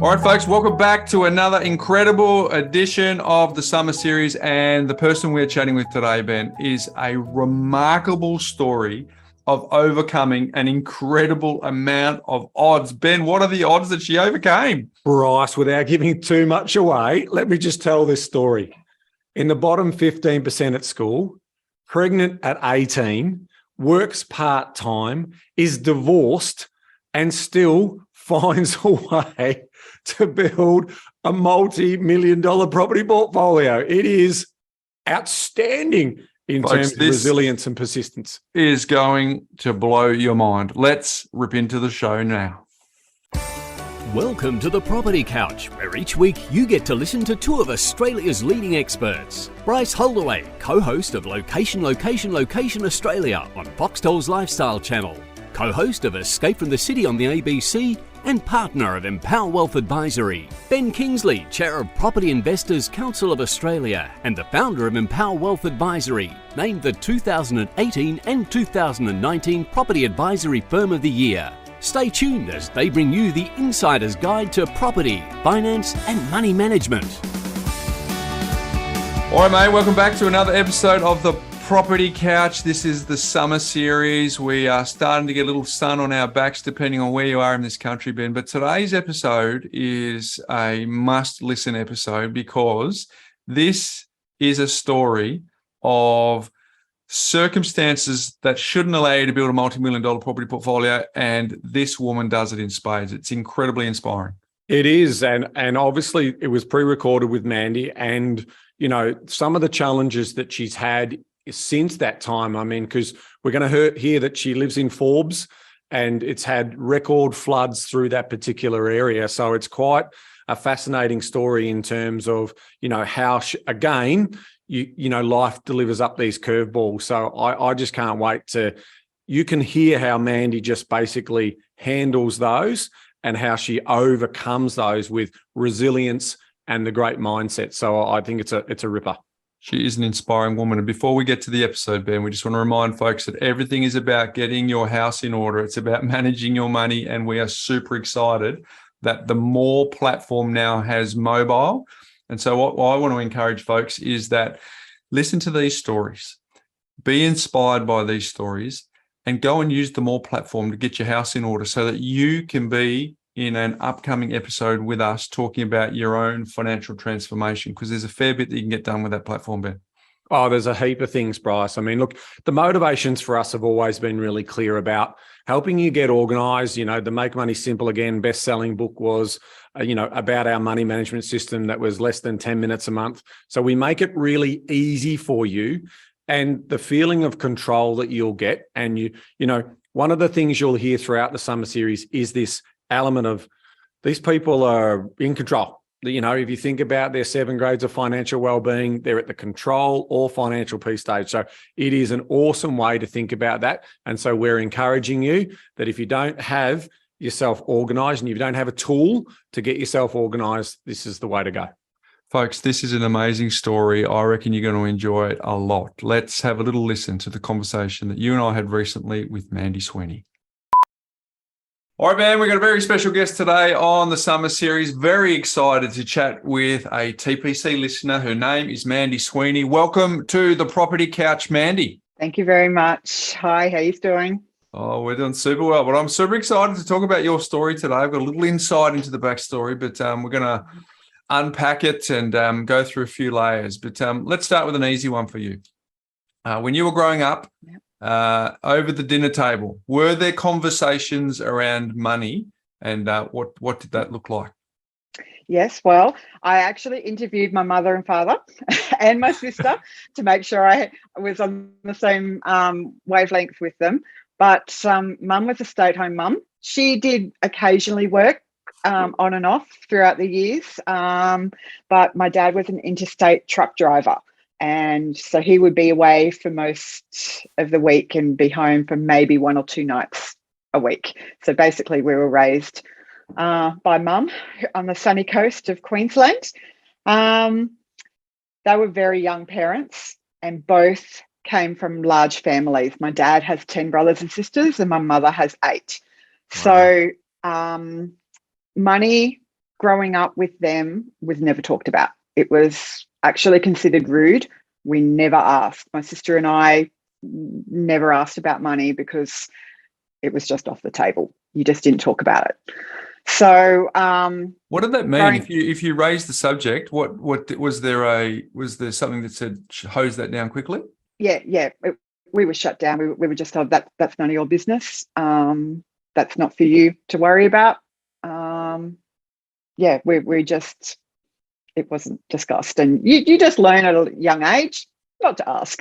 All right, folks, welcome back to another incredible edition of the summer series. And the person we're chatting with today, Ben, is a remarkable story of overcoming an incredible amount of odds. Ben, what are the odds that she overcame? Bryce, without giving too much away, let me just tell this story. In the bottom 15% at school, pregnant at 18, works part-time, is divorced, and still finds a way to build a multi-million-dollar property portfolio. It is outstanding in terms of resilience and persistence. Is going to blow your mind. Let's rip into the show now. Welcome to the Property Couch, where each week you get to listen to two of Australia's leading experts. Bryce Holdaway, co-host of Location Australia on Foxtel's Lifestyle Channel, co-host of Escape from the City on the ABC, and partner of Empower Wealth Advisory. Ben Kingsley, chair of Property Investors Council of Australia and the founder of Empower Wealth Advisory, named the 2018 and 2019 Property Advisory Firm of the Year. Stay tuned as they bring you the insider's guide to property, finance and money management. All right, mate, welcome back to another episode of the Property Couch. This is the summer series. We are starting to get a little sun on our backs, depending on where you are in this country, Ben. But today's episode is a must-listen episode because this is a story of circumstances that shouldn't allow you to build a multi-million-dollar property portfolio, and this woman does it in spades. It's incredibly inspiring. It is, and obviously it was pre-recorded with Mandy, and you know some of the challenges that she's had since that time. I mean, because we're going to hear that she lives in Forbes and it's had record floods through that particular area. So it's quite a fascinating story in terms of, you know, how, you know, life delivers up these curveballs. So I just can't wait you can hear how Mandy just basically handles those and how she overcomes those with resilience and the great mindset. So I think it's a ripper. She is an inspiring woman. And before we get to the episode, Ben, we just want to remind folks that everything is about getting your house in order. It's about managing your money. And we are super excited that the Moorr platform now has mobile. And so what I want to encourage folks is that listen to these stories, be inspired by these stories, and go and use the Moorr platform to get your house in order so that you can be in an upcoming episode with us talking about your own financial transformation, because there's a fair bit that you can get done with that platform, Ben. Oh, there's a heap of things, Bryce. I mean, look, the motivations for us have always been really clear about helping you get organized. You know, the Make Money Simple Again best-selling book was, about our money management system that was less than 10 minutes a month. So we make it really easy for you, and the feeling of control that you'll get. And one of the things you'll hear throughout the summer series is this element of these people are in control. You know, if you think about their 7 grades of financial well-being, they're at the control or financial peace stage. So it is an awesome way to think about that. And so we're encouraging you that if you don't have yourself organized and you don't have a tool to get yourself organized, this is the way to go. Folks, this is an amazing story. I reckon you're going to enjoy it a lot. Let's have a little listen to the conversation that you and I had recently with Mandy Sweeney. All right, man, we've got a very special guest today on the summer series. Very excited to chat with a TPC listener. Her name is Mandy Sweeney. Welcome to the Property Couch, Mandy. Thank you very much. Hi, how you doing? Oh, we're doing super well, but I'm super excited to talk about your story today. I've got a little insight into the backstory, but we're going to unpack it and go through a few layers. But let's start with an easy one for you. When you were growing up, over the dinner table, were there conversations around money, and what did that look like? Yes, well, I actually interviewed my mother and father and my sister to make sure I was on the same wavelength with them. But mum was a stay-at-home mum. She did occasionally work on and off throughout the years, but my dad was an interstate truck driver. And so he would be away for most of the week and be home for maybe 1 or 2 nights a week. So basically we were raised by mum on the sunny coast of Queensland. They were very young parents and both came from large families. My dad has 10 brothers and sisters and my mother has 8. Wow. So money growing up with them was never talked about. It was actually considered rude. We never asked. My sister and I never asked about money because it was just off the table. You just didn't talk about it. So what did that mean? If you raised the subject, what was there something that said hose that down quickly? Yeah. We were shut down. We were just told that's none of your business. That's not for you to worry about. We just, it wasn't discussed, and you just learn at a young age not to ask.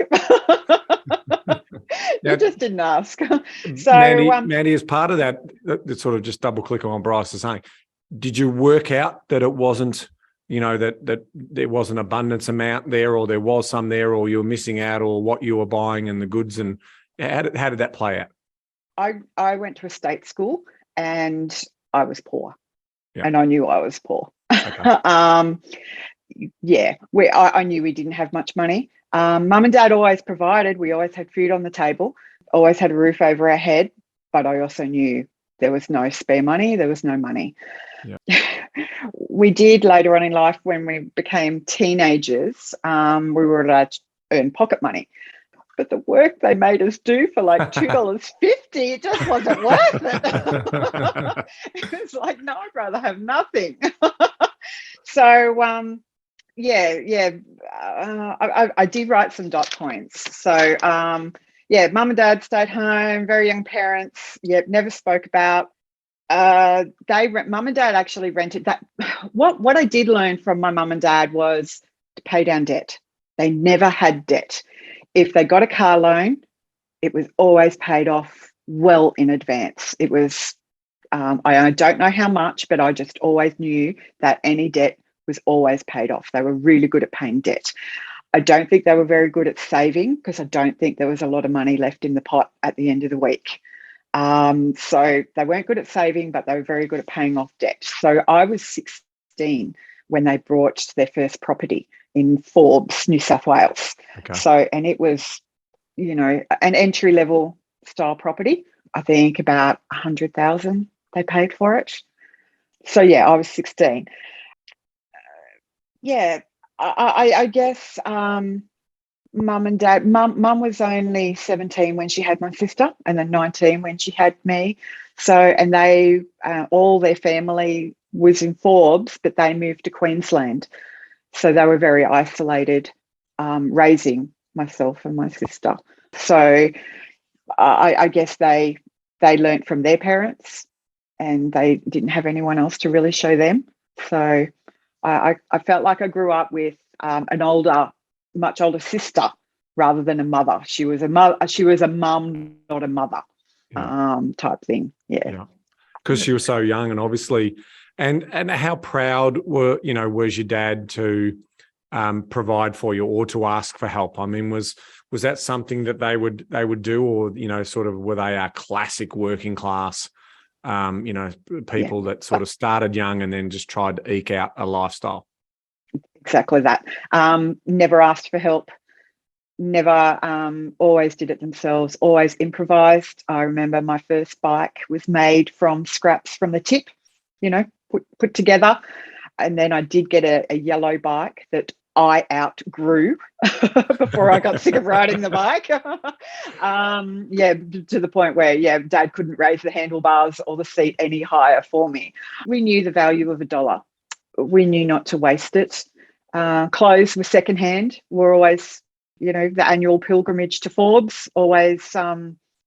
You just didn't ask. So Mandy, as part of that sort of just double click on what Bryce is saying, did you work out that it wasn't, that there was an abundance amount there, or there was some there, or you were missing out, or what you were buying and the goods, and how did that play out? I went to a state school and I was poor. Yeah. And I knew I was poor. Okay. I knew we didn't have much money. Mum and Dad always provided. We always had food on the table, always had a roof over our head. But I also knew there was no spare money. There was no money. Yeah. We did later on in life, when we became teenagers, we were allowed to earn pocket money. But the work they made us do for like $2.50, it just wasn't worth it. It was like, no, I'd rather have nothing. So, I did write some dot points. So, mum and dad stayed home, very young parents. Never spoke about. Mum and dad actually rented that. What I did learn from my mum and dad was to pay down debt. They never had debt. If they got a car loan, it was always paid off well in advance. It was, I don't know how much, but I just always knew that any debt was always paid off. They were really good at paying debt. I don't think they were very good at saving, because I don't think there was a lot of money left in the pot at the end of the week. So they weren't good at saving, but they were very good at paying off debt. So I was 16 when they bought their first property in Forbes, New South Wales. Okay. So, and it was, an entry-level style property. I think about 100,000 they paid for it. So I was 16. I guess mum and dad, mum was only 17 when she had my sister, and then 19 when she had me. So, and they, all their family was in Forbes, but they moved to Queensland. So they were very isolated, raising myself and my sister. So I guess they learnt from their parents, and they didn't have anyone else to really show them. So I felt like I grew up with an much older sister rather than a mother. She was a mother. She was a mum, not a mother, type thing. Yeah. Because she was so young, and obviously. And how proud was your dad to provide for you, or to ask for help? I mean, was that something that they would do, or sort of were they a classic working class, people that sort of started young and then just tried to eke out a lifestyle? Exactly that. Never asked for help. Never, always did it themselves. Always improvised. I remember my first bike was made from scraps from the tip. Put together, and then I did get a yellow bike that I outgrew before I got sick of riding the bike. To the point where Dad couldn't raise the handlebars or the seat any higher for me. We knew the value of $1. We knew not to waste it. Clothes were secondhand. We're always, the annual pilgrimage to Forbes, always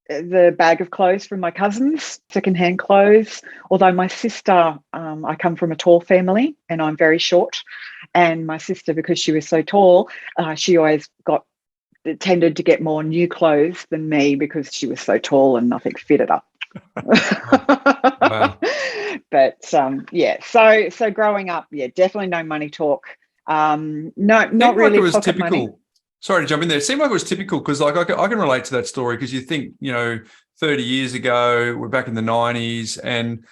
the bag of clothes from my cousins, secondhand clothes. Although my sister, I come from a tall family and I'm very short, and my sister, because she was so tall, she always tended to get more new clothes than me because she was so tall and nothing fitted her. Wow. But so growing up, definitely no money talk. Not really. It was pocket typical. Money. Sorry to jump in there. It seemed like it was typical because, like, I can relate to that story, because you think, 30 years ago, we're back in the 90s, and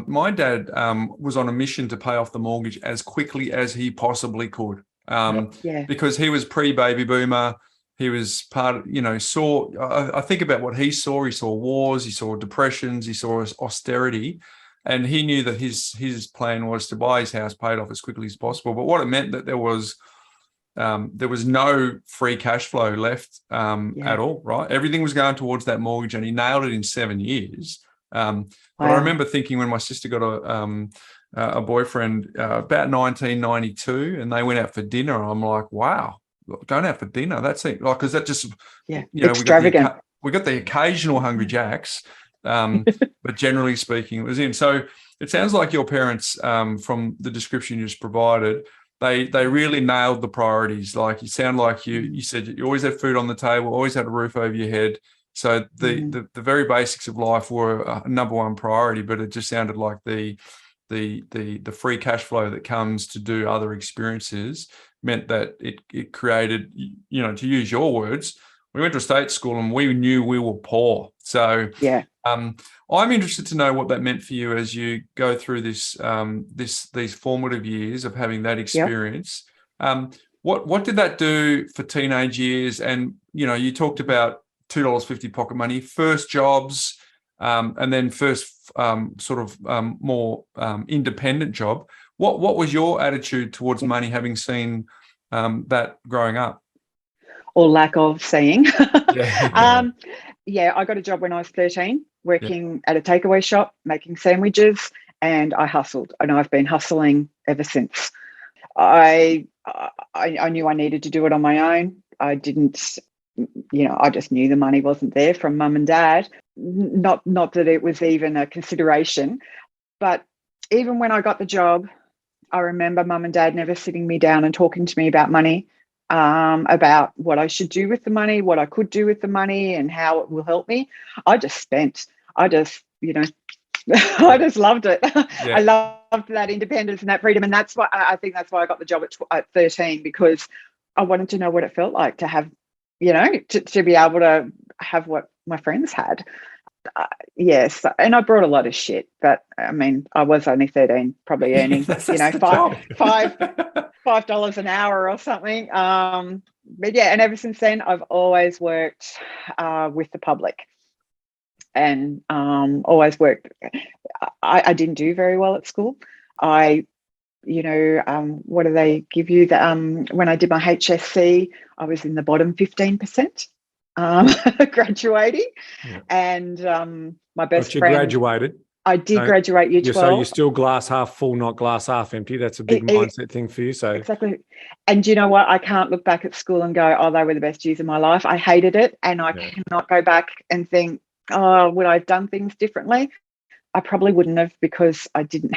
my dad was on a mission to pay off the mortgage as quickly as he possibly could, because he was pre-baby boomer. He was part of, I think about what he saw. He saw wars, he saw depressions, he saw austerity. And he knew that his plan was to buy his house paid off as quickly as possible. But what it meant that there was no free cash flow left at all, right? Everything was going towards that mortgage, and he nailed it in 7 years. But I remember thinking when my sister got a boyfriend about 1992, and they went out for dinner, I'm like, wow, going out for dinner, that's it. Like, because that just, extravagant. We got the occasional Hungry Jacks, but generally speaking, it was in. So it sounds like your parents, from the description you just provided, they really nailed the priorities. Like, you sound like you said you always had food on the table, always had a roof over your head. So the very basics of life were a number one priority, but it just sounded like the free cash flow that comes to do other experiences meant that it created, to use your words, we went to a state school and we knew we were poor. So I'm interested to know what that meant for you as you go through this these formative years of having that experience. What did that do for teenage years? And you talked about $2.50 pocket money, first jobs, and then first more independent job. What was your attitude towards money, having seen that growing up? Or lack of seeing. Yeah. I got a job when I was 13, working at a takeaway shop, making sandwiches, and I hustled, and I've been hustling ever since. I knew I needed to do it on my own. I didn't, I just knew the money wasn't there from mum and dad. Not that it was even a consideration, but even when I got the job, I remember mum and dad never sitting me down and talking to me about money, about what I should do with the money, what I could do with the money, and how it will help me. I just spent. I just loved it. Yeah. I loved that independence and that freedom, and that's why I think that's why I got the job at 13, because I wanted to know what it felt like to have, to be able to have what my friends had. Yes, and I brought a lot of shit, but I mean, I was only 13, probably earning, $5 an hour or something. But yeah, and ever since then, I've always worked with the public, and always worked. I didn't do very well at school. What do they give you? When I did my HSC, I was in the bottom 15%. Graduating, and my best friend. Graduated. I did graduate year 12. So you're still glass half full, not glass half empty. That's a big mindset thing for you. So exactly. And you know what? I can't look back at school and go, "Oh, they were the best years of my life." I hated it, and I cannot go back and think, "Oh, would I have done things differently?" I probably wouldn't have, because I don't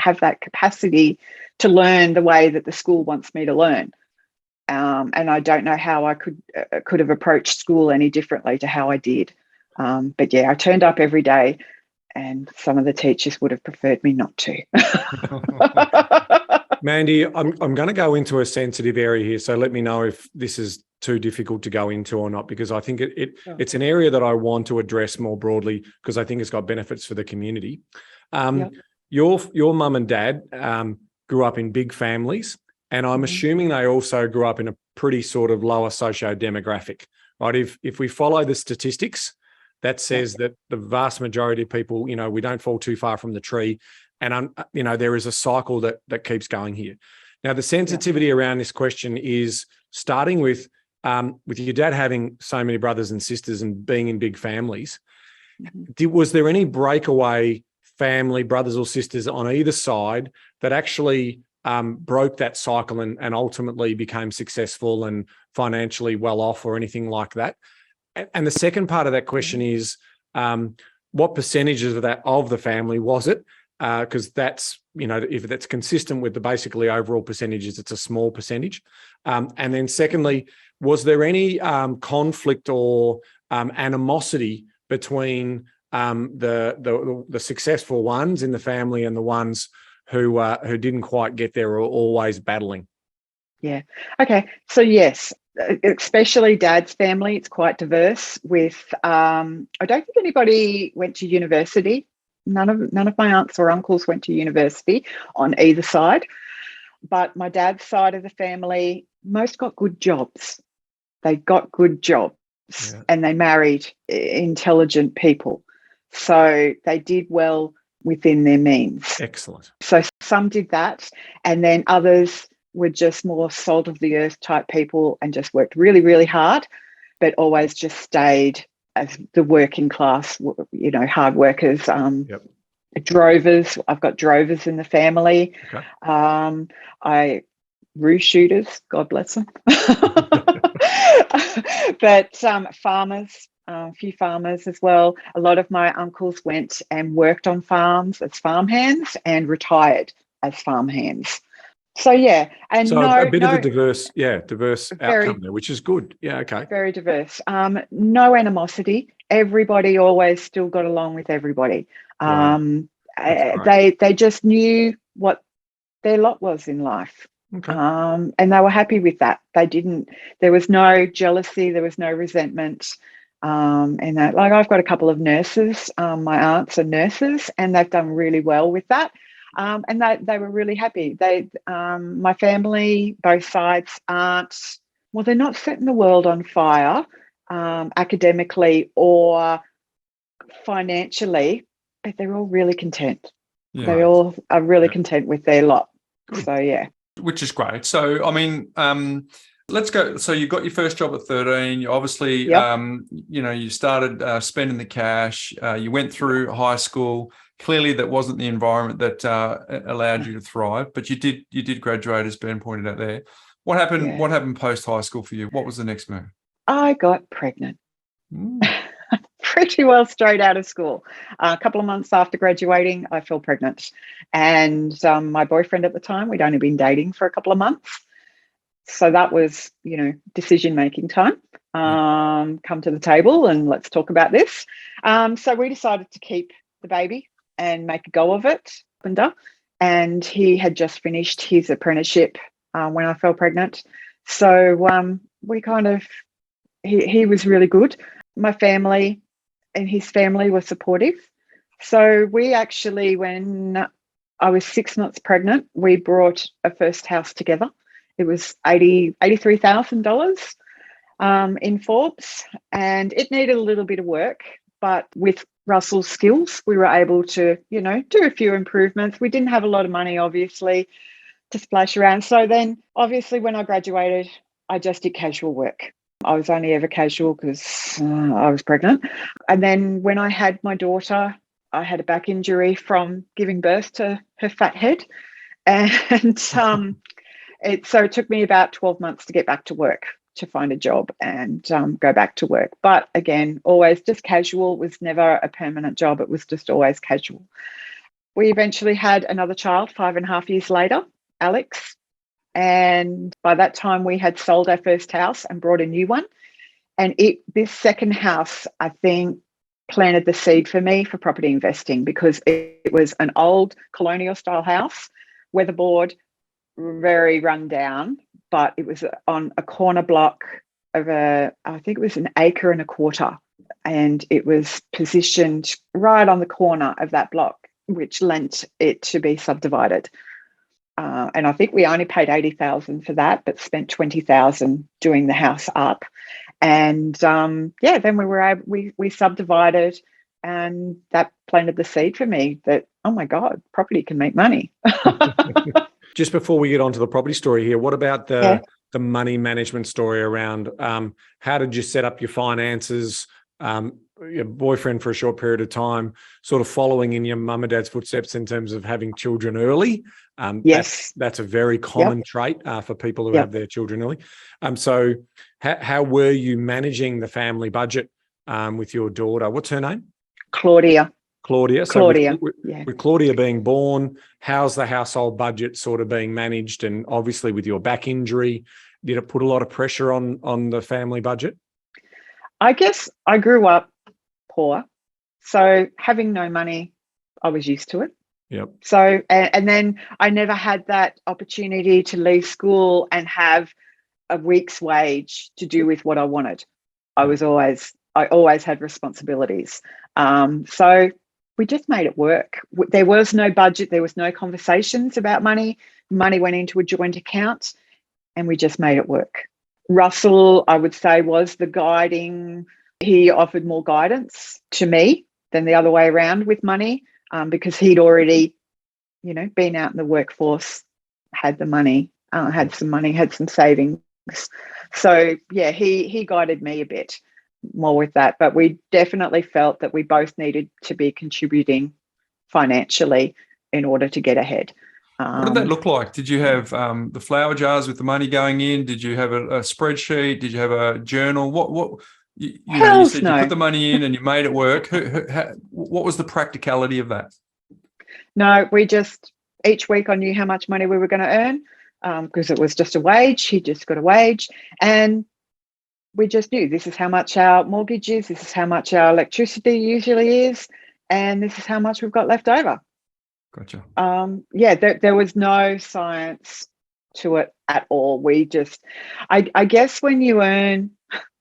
have that capacity to learn the way that the school wants me to learn. And I don't know how I could have approached school any differently to how I did. But yeah, I turned up every day, and some of the teachers would have preferred me not to. Mandy, I'm going to go into a sensitive area here, so let me know if this is too difficult to go into or not, because I think it's an area that I want to address more broadly, because I think it's got benefits for the community. Your mum and dad grew up in big families, and I'm assuming they also grew up in a pretty sort of lower socio-demographic, right? If we follow the statistics, that says that the vast majority of people, we don't fall too far from the tree. And, there is a cycle that keeps going here. Now, the sensitivity around this question is starting with your dad having so many brothers and sisters and being in big families. Was there any breakaway family, brothers or sisters on either side that actually broke that cycle and ultimately became successful and financially well off, or anything like that? And the second part of that question is, what percentages of the family was it? Because that's, if that's consistent with the basically overall percentages, it's a small percentage. And then secondly, was there any conflict or animosity between the successful ones in the family and the ones who didn't quite get there, or always battling? Yeah. Okay. So yes, especially Dad's family, it's quite diverse. With I don't think anybody went to university. None of my aunts or uncles went to university on either side. But my dad's side of the family, most got good jobs. They got good jobs, and they married intelligent people. So they did well within their means. Excellent. So some did that, and then others were just more salt of the earth type people and just worked really, really hard, but always just stayed as the working class, hard workers. Yep. Drovers. I've got drovers in the family. Okay. Roo shooters, God bless them. But farmers, a few farmers as well. A lot of my uncles went and worked on farms as farmhands and retired as farmhands. So yeah, and so a bit of a diverse very, outcome there, which is good. Yeah, okay. Very diverse. No animosity. Everybody always still got along with everybody. They just knew what their lot was in life. Okay. And they were happy with that. There was no jealousy, there was no resentment. And that, like, I've got a couple of nurses, my aunts are nurses, and they've done really well with that. And they were really happy. My family, both sides, they're not setting the world on fire academically or financially, but they're all really content. Yeah. They all are really content with their lot. Good. So, yeah. Which is great. So, I mean, let's go. So you got your first job at 13. You obviously, you started spending the cash. You went through high school. Clearly, that wasn't the environment that allowed you to thrive. But you did graduate, as Ben pointed out there. What happened? Yeah. What happened post high school for you? What was the next move? I got pregnant. Pretty well straight out of school. A couple of months after graduating, I fell pregnant. And my boyfriend at the time, we'd only been dating for a couple of months. So that was, decision-making time. Come to the table and let's talk about this. So we decided to keep the baby and make a go of it. And he had just finished his apprenticeship when I fell pregnant. So he was really good. My family and his family were supportive. So we actually, when I was 6 months pregnant, we brought a first house together. It was $83,000 in Forbes, and it needed a little bit of work. But with Russell's skills, we were able to, do a few improvements. We didn't have a lot of money, obviously, to splash around. So then, obviously, when I graduated, I just did casual work. I was only ever casual because I was pregnant. And then when I had my daughter, I had a back injury from giving birth to her fat head. And it took me about 12 months to get back to work, to find a job and go back to work. But again, always just casual. It was never a permanent job. It was just always casual. We eventually had another child 5.5 years later, Alex. And by that time, we had sold our first house and brought a new one. And this second house, I think, planted the seed for me for property investing, because it was an old colonial style house, weatherboard, very run down, but it was on a corner block of I think it was 1.25 acres. And it was positioned right on the corner of that block, which lent it to be subdivided. And I think we only paid $80,000 for that, but spent $20,000 doing the house up. And then we subdivided, and that planted the seed for me that, oh my God, property can make money. Just before we get on to the property story here, what about the money management story around how did you set up your finances? Your boyfriend for a short period of time, sort of following in your mum and dad's footsteps in terms of having children early. Yes. That's a very common trait for people who have their children early. So how were you managing the family budget with your daughter? What's her name? Claudia. So with Claudia being born, how's the household budget sort of being managed? And obviously with your back injury, did it put a lot of pressure on the family budget? I guess I grew up poor, so having no money, I was used to it. Yep. So, and then I never had that opportunity to leave school and have a week's wage to do with what I wanted. I always had responsibilities. So we just made it work. There was no budget. There was no conversations about money. Money went into a joint account, and we just made it work. Russell, I would say, was the guiding. He offered more guidance to me than the other way around with money. because he'd already, been out in the workforce, had the money, had some savings. So yeah, he guided me a bit more with that, but we definitely felt that we both needed to be contributing financially in order to get ahead. What did that look like? Did you have the flower jars with the money going in? Did you have a spreadsheet? Did you have a journal? What you said no. You put the money in and you made it work. What was the practicality of that? No, we just, each week I knew how much money we were going to earn, because it was just a wage. He just got a wage, and we just knew this is how much our mortgage is, this is how much our electricity usually is, and this is how much we've got left over. Gotcha. There was no science to it at all. We just, I guess when you earn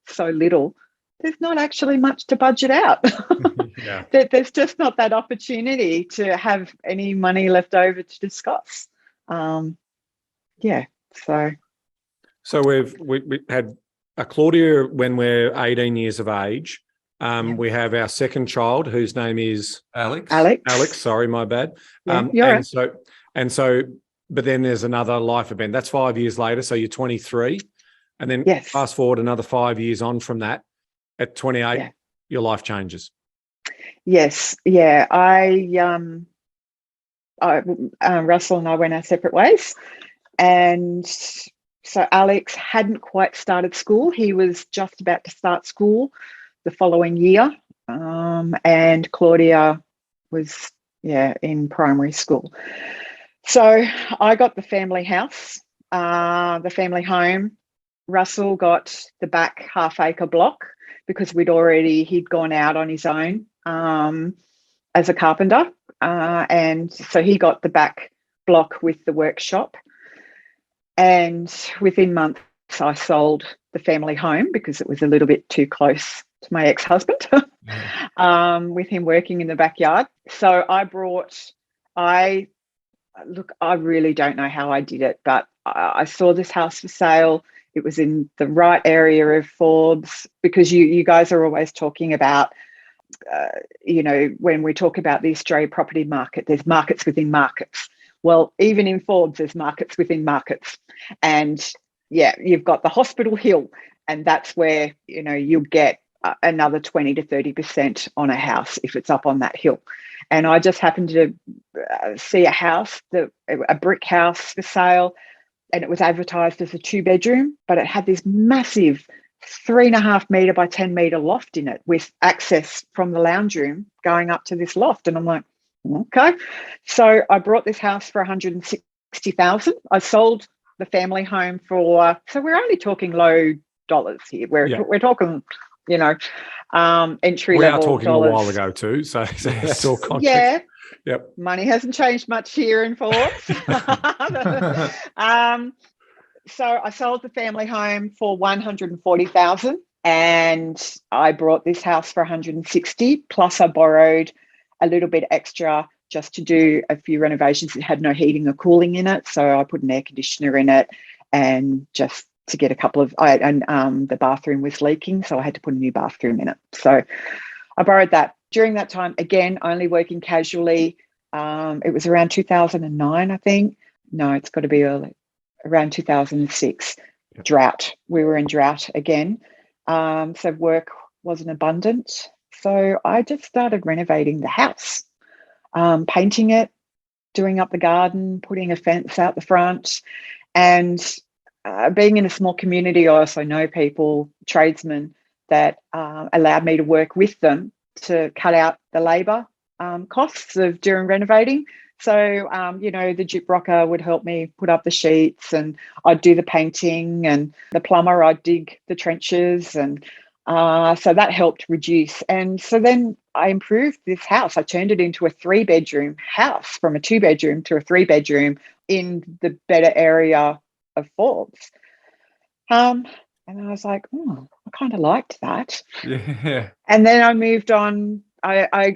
so little, there's not actually much to budget out. Yeah. There's just not that opportunity to have any money left over to discuss. So we had a Claudia when we're 18 years of age. We have our second child, whose name is Alex. Sorry, my bad. You're right. But then there's another life event. That's 5 years later. So you're 23, and then fast forward another 5 years on from that. At 28, your life changes. Yes. Yeah. Russell and I went our separate ways, and so Alex hadn't quite started school. He was just about to start school the following year, and Claudia was in primary school. So I got the family house, the family home. Russell got the back half-acre block because he'd gone out on his own as a carpenter, and so he got the back block with the workshop. And within months, I sold the family home because it was a little bit too close to my ex-husband, with him working in the backyard. So I really don't know how I did it, but I saw this house for sale. It was in the right area of Forbes, because you guys are always talking about, when we talk about the Australia property market, there's markets within markets. Well, even in Forbes, there's markets within markets. And you've got the Hospital Hill, and that's where, you'll get another 20 to 30% on a house if it's up on that hill. And I just happened to see a house, a brick house for sale, and it was advertised as a 2-bedroom, but it had this massive 3.5 metre by 10 metre loft in it with access from the lounge room going up to this loft. And I'm like, okay. So I brought this house for $160,000. I sold the family home for, so we're only talking low dollars here. We're talking, entry level. We are talking dollars. A while ago too. So that's all context. Yeah. Yep. Money hasn't changed much here in Forbes. So I sold the family home for $140,000, and I brought this house for $160,000. Plus, I borrowed a little bit extra just to do a few renovations. It had no heating or cooling in it, so I put an air conditioner in it, and just to get a couple of. The bathroom was leaking, so I had to put a new bathroom in it. So I borrowed that. During that time, again, only working casually. It was around 2009, I think. No, it's got to be early. Around 2006, drought. We were in drought again. So work wasn't abundant. So I just started renovating the house, painting it, doing up the garden, putting a fence out the front. And being in a small community, I also know people, tradesmen, that allowed me to work with them to cut out the labour costs of during renovating. So, the gyprocker would help me put up the sheets, and I'd do the painting, and the plumber, I'd dig the trenches. And so that helped reduce. And so then I improved this house. I turned it into a 3-bedroom house, from a 2-bedroom to a 3-bedroom in the better area of Forbes. And I was like, I kind of liked that. Yeah. And then I moved on. I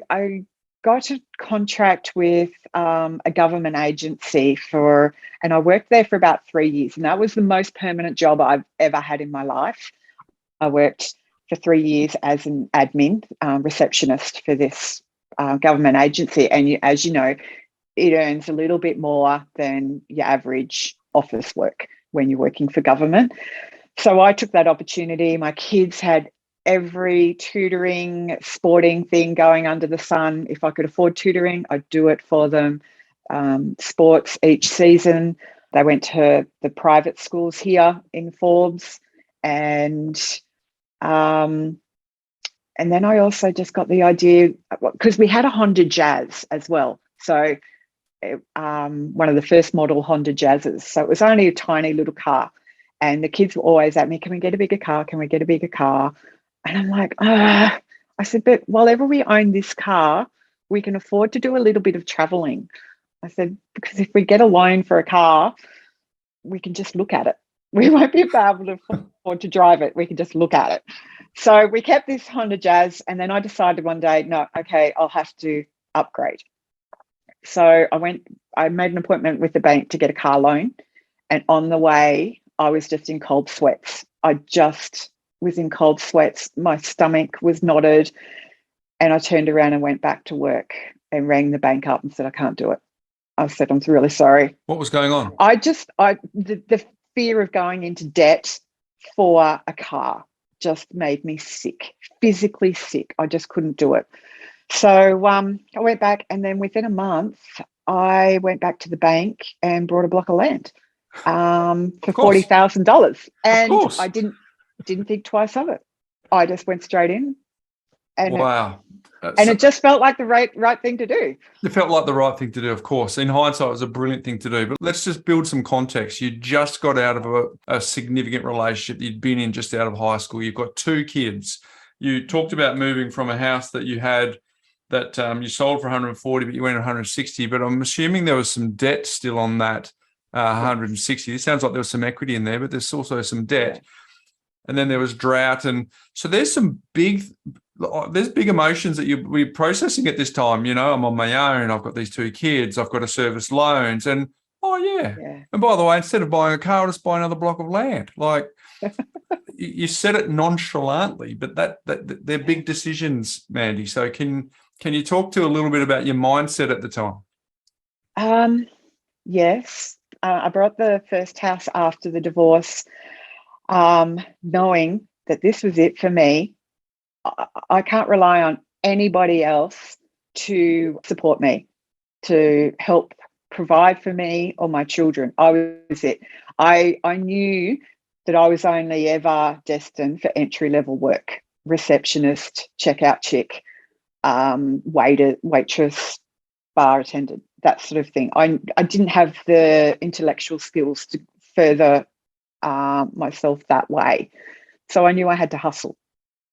got a contract with a government agency and I worked there for about 3 years. And that was the most permanent job I've ever had in my life. I worked for 3 years as an admin receptionist for this government agency, and as you know, it earns a little bit more than your average office work when you're working for government. So I took that opportunity. My kids had every tutoring, sporting thing going under the sun. If I could afford tutoring, I'd do it for them. Sports each season. They went to the private schools here in Forbes, and then I also just got the idea, because we had a Honda Jazz as well. So one of the first model Honda Jazzes. So it was only a tiny little car. And the kids were always at me, can we get a bigger car? Can we get a bigger car? And I'm like, I said, but whenever we own this car, we can afford to do a little bit of traveling. I said, because if we get a loan for a car, we can just look at it. We won't be able to afford to drive it. We can just look at it. So we kept this Honda Jazz, and then I decided one day, no, okay, I'll have to upgrade. So I made an appointment with the bank to get a car loan. And on the way, I was just in cold sweats. I just was in cold sweats. My stomach was knotted. And I turned around and went back to work and rang the bank up and said, I can't do it. I said, I'm really sorry. What was going on? The fear of going into debt for a car just made me sick, physically sick. I just couldn't do it. So I went back, and then within a month, I went back to the bank and bought a block of land for $40,000. And I didn't think twice of it. I just went straight in. And wow. It just felt like the right thing to do. It felt like the right thing to do, of course. In hindsight, it was a brilliant thing to do. But let's just build some context. You just got out of a significant relationship you'd been in just out of high school. You've got 2 kids. You talked about moving from a house that you had that you sold for 140, but you went 160. But I'm assuming there was some debt still on that 160. It sounds like there was some equity in there, but there's also some debt. And then there was drought. And so there's some big emotions that we're processing at this time. You know, I'm on my own. I've got these 2 kids. I've got to service loans. And, yeah. And by the way, instead of buying a car, I'll just buy another block of land. Like, you said it nonchalantly, but they're big decisions, Mandy. So can you talk to a little bit about your mindset at the time? Yes. I bought the first house after the divorce, knowing that this was it for me. I can't rely on anybody else to support me, to help provide for me or my children. I was it. I knew that I was only ever destined for entry-level work, receptionist, checkout chick, waiter, waitress, bar attendant, that sort of thing. I didn't have the intellectual skills to further myself that way. So I knew I had to hustle.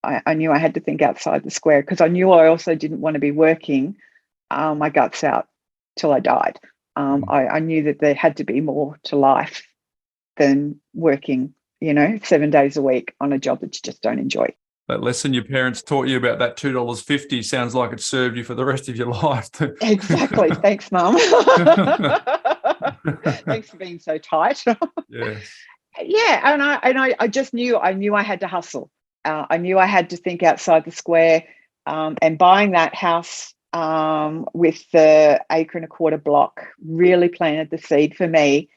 I knew I had to think outside the square, because I knew I also didn't want to be working my guts out till I died. I knew that there had to be more to life than working, 7 days a week on a job that you just don't enjoy. That lesson your parents taught you about that $2.50 sounds like it served you for the rest of your life. Exactly. Thanks, Mum. Thanks for being so tight. Yes. Yeah, and I just knew I had to hustle. I knew I had to think outside the square, and buying that house with the 1.25 acre block really planted the seed for me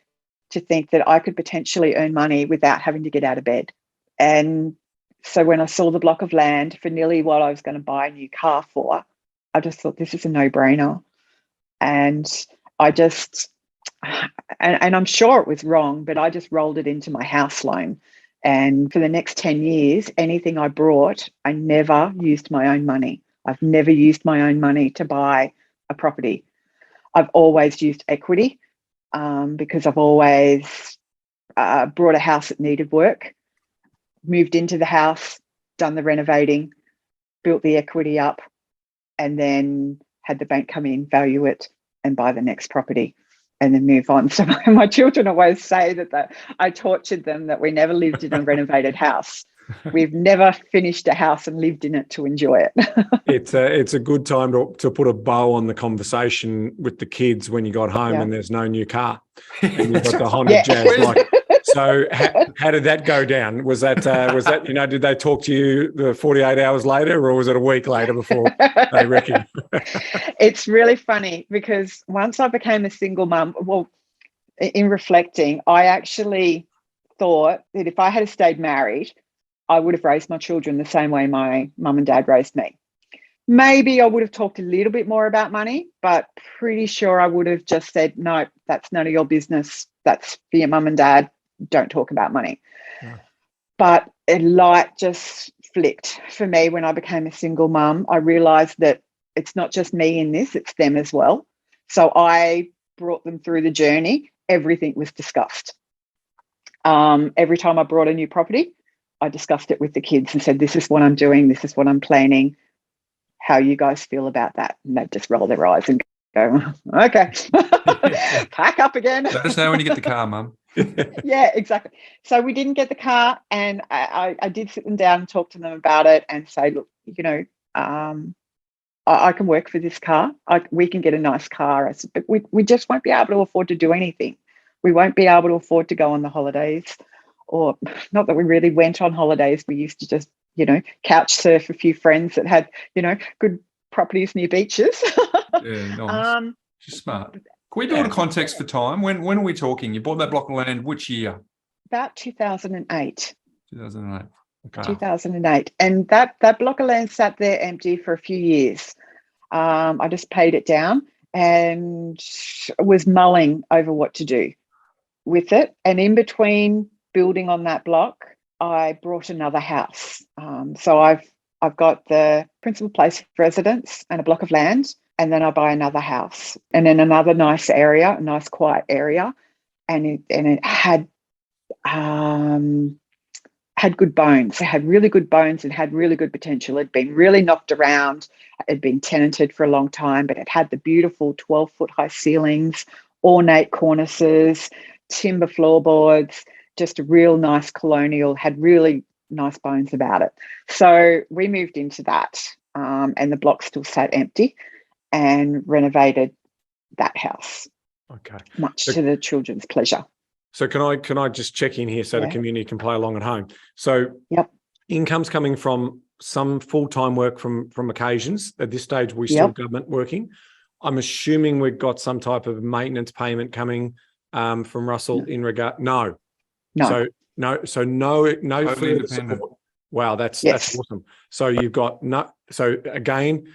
to think that I could potentially earn money without having to get out of bed. And so when I saw the block of land for nearly what I was going to buy a new car for, I just thought, this is a no-brainer. And and I'm sure it was wrong, but I just rolled it into my house loan. And for the next 10 years, anything I brought, I never used my own money. I've never used my own money to buy a property. I've always used equity because I've always brought a house that needed work, moved into the house, done the renovating, built the equity up, and then had the bank come in, value it, and buy the next property, and then move on. So my children always say that I tortured them, that we never lived in a renovated house. We've never finished a house and lived in it to enjoy it. It's a good time to put a bow on the conversation with the kids when you got home and there's no new car and you've got the Honda Jazz. Like, So how did that go down? Was that, did they talk to you the 48 hours later, or was it a week later before they reckon? It's really funny because once I became a single mum, well, in reflecting, I actually thought that if I had stayed married, I would have raised my children the same way my mum and dad raised me. Maybe I would have talked a little bit more about money, but pretty sure I would have just said, no, that's none of your business. That's for your mum and dad. Don't talk about money. Yeah. But a light just flicked for me when I became a single mum. I realised that it's not just me in this, it's them as well. So I brought them through the journey. Everything was discussed. Every time I brought a new property, I discussed it with the kids and said, this is what I'm doing. This is what I'm planning. How you guys feel about that? And they'd just roll their eyes and go, okay, pack up again. Let us know when you get the car, Mum. Yeah, exactly. So we didn't get the car, and I did sit them down and talk to them about it and say, look, I can work for this car. We can get a nice car. I said, but we just won't be able to afford to do anything. We won't be able to afford to go on the holidays, or not that we really went on holidays. We used to just, couch surf a few friends that had, good properties near beaches. Yeah, nice. She's smart. Can we build a context for time? When are we talking? You bought that block of land which year? About 2008. 2008. Okay. 2008. And that block of land sat there empty for a few years. I just paid it down and was mulling over what to do with it. And in between building on that block, I brought another house. So I've got the principal place of residence and a block of land, and then I buy another house and then another nice area, a nice quiet area, and it had good bones. It had really good bones and had really good potential. It'd been really knocked around. It'd been tenanted for a long time, but it had the beautiful 12-foot high ceilings, ornate cornices, timber floorboards, just a real nice colonial, had really nice bones about it. So we moved into that, and the block still sat empty, and renovated that house. Okay. Much to the children's pleasure. So can I just check in here so the community can play along at home? So yep. Income's coming from some full-time work from occasions. At this stage, we're still government working. I'm assuming we've got some type of maintenance payment coming from Russell in regard. No. So no further support. Wow, that's awesome. So you've got so again,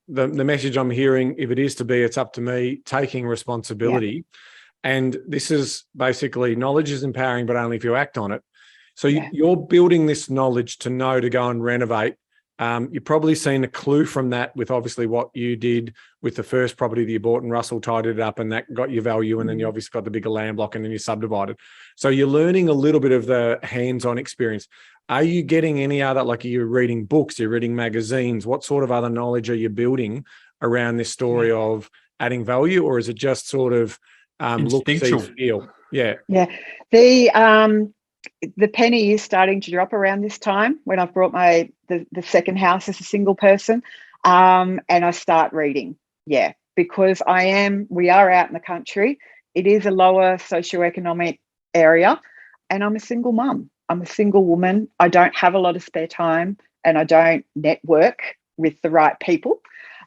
the message I'm hearing, if it is to be, it's up to me, taking responsibility. And this is basically knowledge is empowering, but only if you act on it. So you're building this knowledge to know to go and renovate. You've probably seen a clue from that with obviously what you did with the first property that you bought, and Russell tidied it up and that got your value. And then you obviously got the bigger land block and then you subdivided. So you're learning a little bit of the hands-on experience. Are you getting any other, like are you reading books, you're reading magazines? What sort of other knowledge are you building around this story of adding value? Or is it just sort of look, see, feel? Yeah. The penny is starting to drop around this time when I've brought the second house as a single person, and I start reading. Yeah, because we are out in the country. It is a lower socioeconomic area, and I'm a single mum. I'm a single woman. I don't have a lot of spare time, and I don't network with the right people.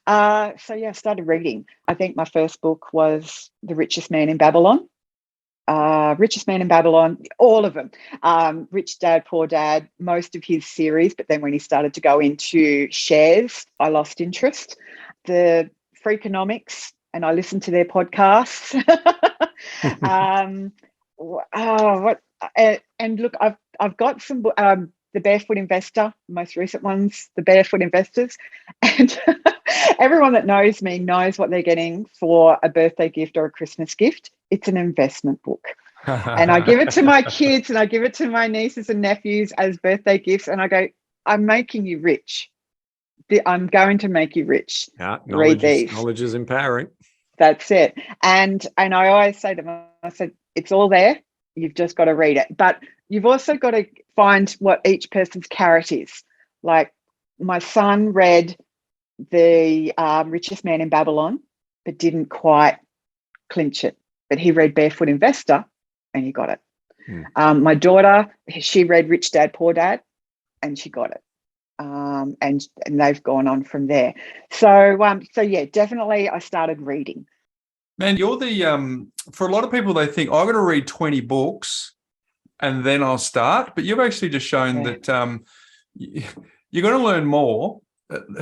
I started reading. I think my first book was The Richest Man in Babylon. Richest Man in Babylon, all of them. Rich Dad, Poor Dad, most of his series. But then when he started to go into shares, I lost interest. The Freakonomics, and I listened to their podcasts. And look, I've got some. The Barefoot Investor, most recent ones, the Barefoot Investors, and everyone that knows me knows what they're getting for a birthday gift or a Christmas gift. It's an investment book. And I give it to my kids and I give it to my nieces and nephews as birthday gifts. And I go, I'm making you rich. I'm going to make you rich. Yeah, read these. Knowledge is empowering. That's it. And I always say to them, I said, it's all there. You've just got to read it. But you've also got to find what each person's carrot is. Like my son read The Richest Man in Babylon, but didn't quite clinch it. But he read Barefoot Investor and he got it. My daughter, she read Rich Dad, Poor Dad, and she got it. And they've gone on from there. So yeah, definitely I started reading. Man, you're the for a lot of people, they think I've got to read 20 books and then I'll start. But you've actually just shown that you're going to learn more.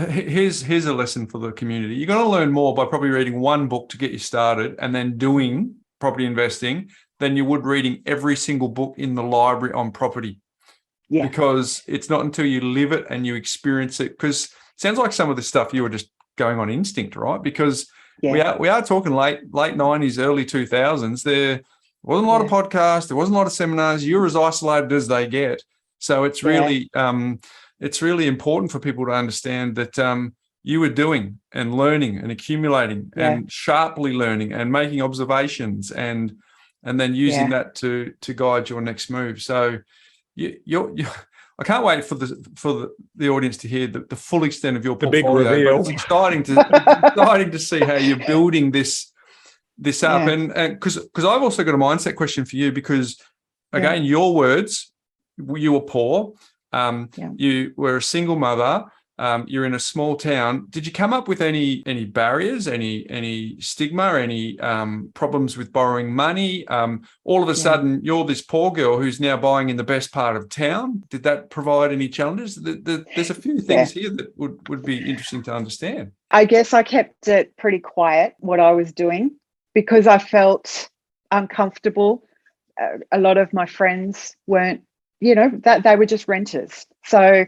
Here's a lesson for the community. You're going to learn more by probably reading one book to get you started and then doing property investing than you would reading every single book in the library on property. Yeah. Because it's not until you live it and you experience it. Because it sounds like some of the stuff you were just going on instinct, right? Because we are talking late 90s, early 2000s. There wasn't a lot of podcasts. There wasn't a lot of seminars. You're as isolated as they get. So it's really important for people to understand that you were doing and learning and accumulating and sharply learning and making observations and then using that to guide your next move. So you're I can't wait for the audience to hear the full extent of your portfolio. Big reveal. But it's exciting to see how you're building this up. And because I've also got a mindset question for you, because again, your words, you were poor. You were a single mother. You're in a small town. Did you come up with any barriers, any stigma, any problems with borrowing money? All of a sudden, you're this poor girl who's now buying in the best part of town. Did that provide any challenges? There's a few things here that would be interesting to understand. I guess I kept it pretty quiet, what I was doing, because I felt uncomfortable. A lot of my friends weren't, that they were just renters. So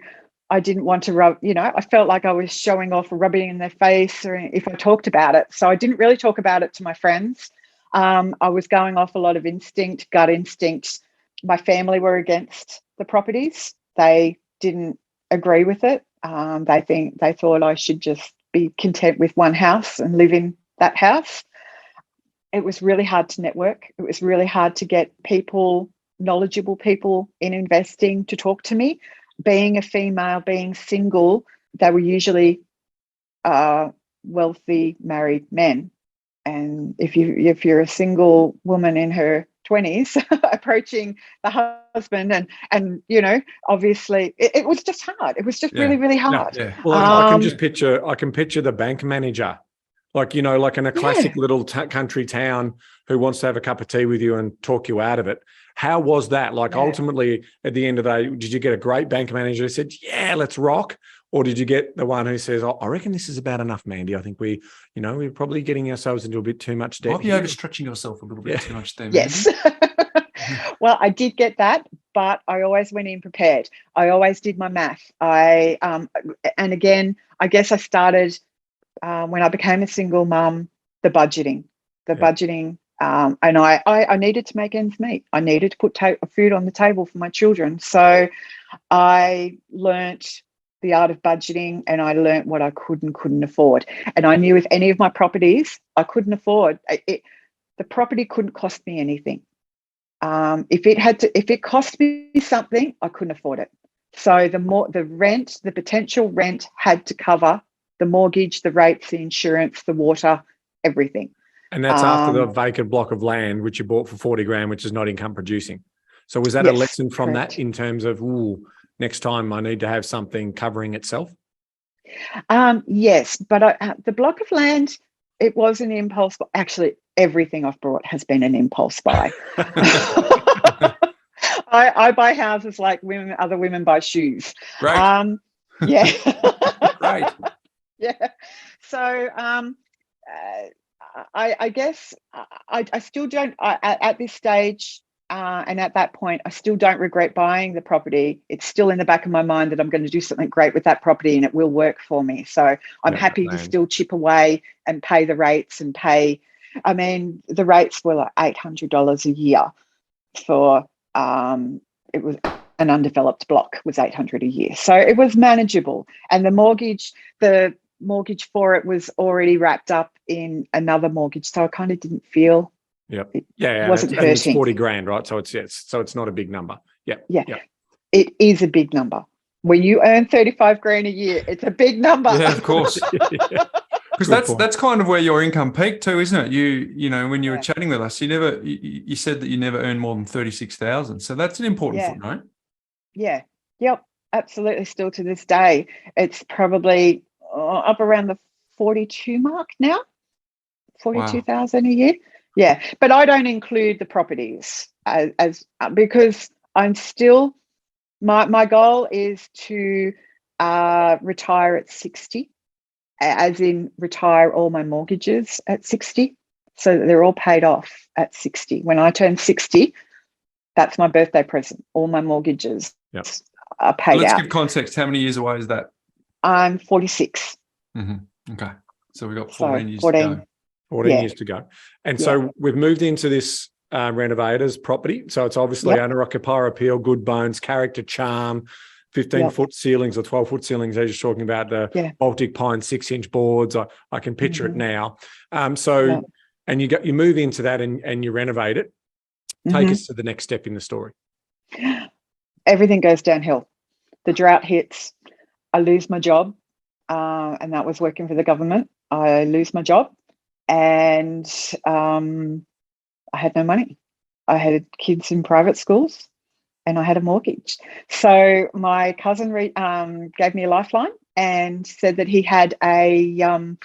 I didn't want to rub, I felt like I was showing off or rubbing in their face or if I talked about it. So I didn't really talk about it to my friends. I was going off a lot of gut instinct. My family were against the properties. They didn't agree with it. They thought I should just be content with one house and live in that house. It was really hard to network. It was really hard to get knowledgeable people in investing to talk to me. Being a female, being single, they were usually wealthy married men. And if you're a single woman in her 20s approaching the husband and obviously it was just hard. It was just really, really hard. Yeah. Well, I can picture the bank manager, like in a classic little country town who wants to have a cup of tea with you and talk you out of it. How was that? Ultimately, at the end of the day, did you get a great bank manager who said, yeah, let's rock? Or did you get the one who says, I reckon this is about enough, Mandy. I think we're probably getting ourselves into a bit too much debt. Might be overstretching yourself a little bit too much there, Mandy. Yes. Well, I did get that, but I always went in prepared. I always did my math. And again, I guess I started when I became a single mum, the budgeting. And I needed to make ends meet. I needed to put food on the table for my children. So I learnt the art of budgeting and I learnt what I could and couldn't afford. And I knew if any of my properties I couldn't afford, the property couldn't cost me anything. If it cost me something, I couldn't afford it. So the potential rent had to cover the mortgage, the rates, the insurance, the water, everything. And that's after the vacant block of land, which you bought for 40 grand, which is not income producing. So was that a lesson from that in terms of, next time I need to have something covering itself? Yes, but the block of land, it was an impulse. Actually, everything I've bought has been an impulse buy. I buy houses like other women buy shoes. Right. Yeah. Right. Yeah. So I guess I still don't, at this stage and at that point, I still don't regret buying the property. It's still in the back of my mind that I'm going to do something great with that property and it will work for me. So I'm happy to still chip away and pay the rates and pay. I mean, the rates were like $800 a year for, it was an undeveloped block was $800 a year. So it was manageable. And the mortgage for it was already wrapped up in another mortgage. So I kind of didn't feel it wasn't hurting. It's 40 grand, right? So it's not a big number. Yeah. It is a big number. When you earn 35 grand a year, it's a big number. Yeah, of course. Because that's kind of where your income peaked too, isn't it? You know, when you were Yeah. chatting with us, you said that you never earned more than 36,000. So that's an important Yeah. footnote. Yeah. Yep. Absolutely. Still to this day, it's probably up around the 42 mark now, 42,000 a year. Yeah. But I don't include the properties as because I'm still, my goal is to retire at 60, as in retire all my mortgages at 60. So that they're all paid off at 60. When I turn 60, that's my birthday present. All my mortgages are paid Let's out. give context. How many years away is that? I'm 46. Okay. So we've got 14 years to go. 14 years to go. And so we've moved into this renovators property. So it's obviously owner occupier appeal, good bones, character, charm, 15-foot ceilings or 12-foot ceilings, as you're talking about, the Baltic pine 6-inch boards. I can picture it now. And you move into that and you renovate it. Take us to the next step in the story. Everything goes downhill. The drought hits. I lose my job. And that was working for the government. I lose my job and I had no money. I had kids in private schools and I had a mortgage. So my cousin gave me a lifeline and said that he had a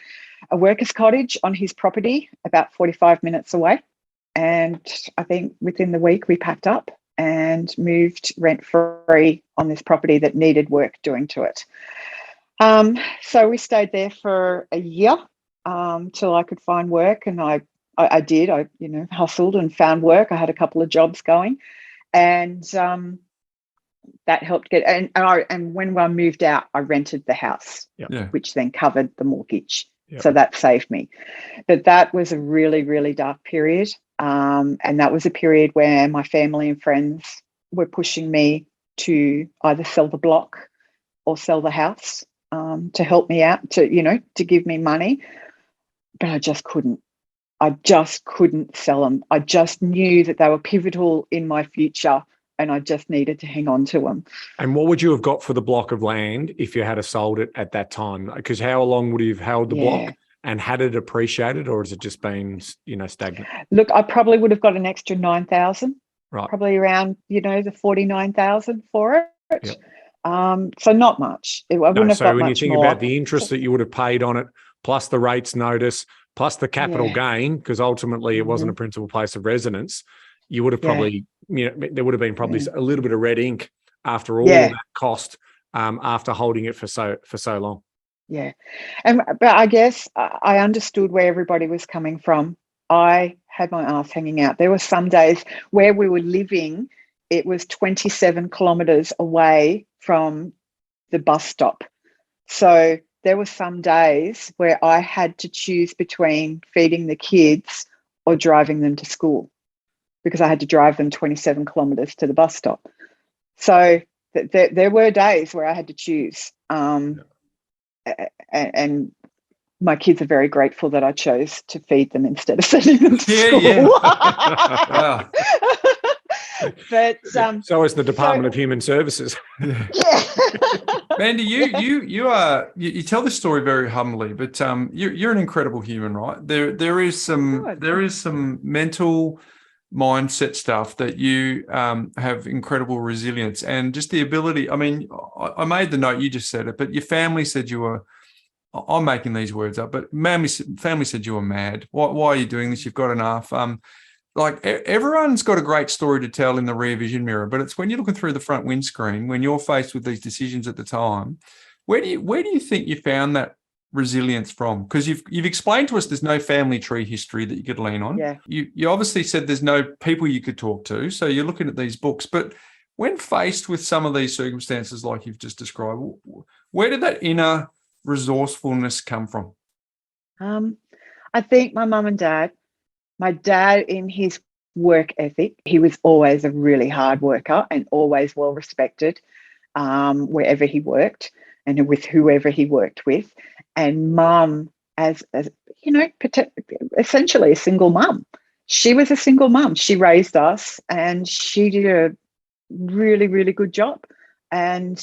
workers' cottage on his property about 45 minutes away. And I think within the week we packed up and moved rent-free on this property that needed work doing to it. So we stayed there for a year till I could find work, and I did. I hustled and found work. I had a couple of jobs going, and that helped get. And when I moved out, I rented the house, which then covered the mortgage. So that saved me. But that was a really, really dark period, and that was a period where my family and friends were pushing me to either sell the block or sell the house. To help me out, to give me money, but I just couldn't sell them. I just knew that they were pivotal in my future and I just needed to hang on to them. And what would you have got for the block of land if you had sold it at that time? Because how long would you have held the block, and had it appreciated, or has it just been stagnant? Look, I probably would have got an extra 9,000, right? Probably around the 49,000 for it. So not much. I wouldn't have got much more. So when you think about the interest that you would have paid on it, plus the rates notice, plus the capital gain, because ultimately it wasn't a principal place of residence, you would have probably, there would have been probably a little bit of red ink after all of that cost, after holding it for so long. Yeah. But I guess I understood where everybody was coming from. I had my ass hanging out. There were some days where we were living, it was 27 kilometres away from the bus stop. So there were some days where I had to choose between feeding the kids or driving them to school, because I had to drive them 27 kilometres to the bus stop. So there were days where I had to choose. And my kids are very grateful that I chose to feed them instead of sending them to school. Wow. But so is the Department of Human Services. Mandy, you tell this story very humbly, but you're an incredible human, right? There is some mental mindset stuff that you have incredible resilience and just the ability. I mean, I made the note, you just said it, but your family said you were. I'm making these words up, but family said you were mad. Why are you doing this? You've got enough. Like everyone's got a great story to tell in the rear vision mirror, but it's when you're looking through the front windscreen, when you're faced with these decisions at the time, where do you think you found that resilience from? Because you've explained to us there's no family tree history that you could lean on. Yeah. You obviously said there's no people you could talk to, so you're looking at these books. But when faced with some of these circumstances like you've just described, where did that inner resourcefulness come from? I think my mum and dad. My dad, in his work ethic, he was always a really hard worker and always well respected wherever he worked and with whoever he worked with. And mum, as essentially a single mum. She was a single mum. She raised us and she did a really, really good job. And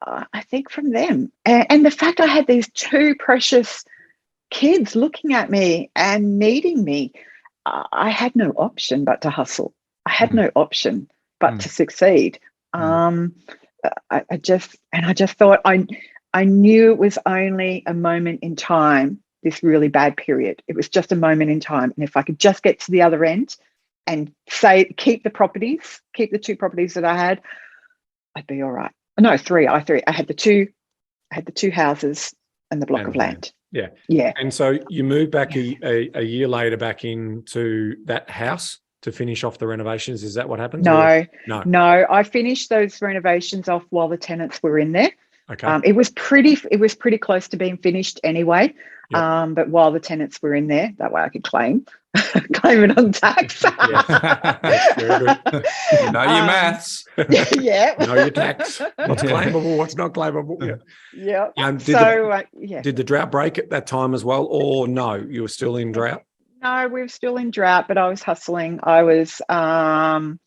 I think from them, and the fact I had these two precious kids looking at me and needing me. I had no option but to hustle. I had no option but to succeed. I just thought I knew it was only a moment in time, this really bad period. It was just a moment in time. And if I could just get to the other end and keep the two properties that I had, I'd be all right. No, three. I had the two houses and the block of land. Yeah. Yeah. And so you moved back a year later back into that house to finish off the renovations. Is that what happened? No. I finished those renovations off while the tenants were in there. Okay. It was pretty close to being finished anyway. Yep. But while the tenants were in there, that way I could claim it on tax. That's very good. You know your maths. Yeah. Know your tax. What's claimable, what's not claimable. Yeah. Did the drought break at that time as well, or no? You were still in drought? No, we were still in drought, but I was hustling. I was I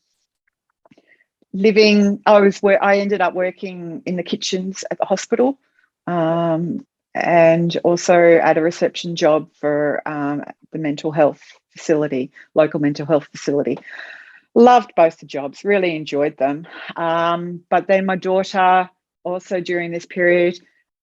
ended up working in the kitchens at the hospital, and also at a reception job for the mental health facility, local mental health facility. Loved both the jobs, really enjoyed them. But then my daughter, also during this period,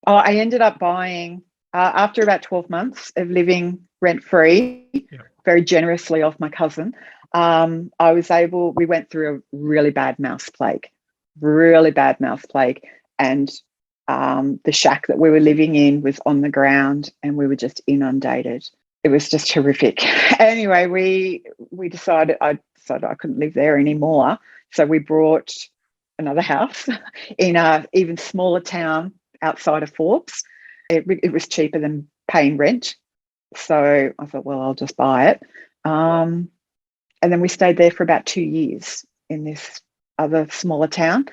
I ended up buying, after about 12 months of living rent-free, very generously off my cousin, we went through a really bad mouse plague, and the shack that we were living in was on the ground and we were just inundated. It was just horrific. Anyway, I decided I couldn't live there anymore. So we brought another house in a even smaller town outside of Forbes. It was cheaper than paying rent. So I thought, well, I'll just buy it. And then we stayed there for about 2 years in this other smaller town.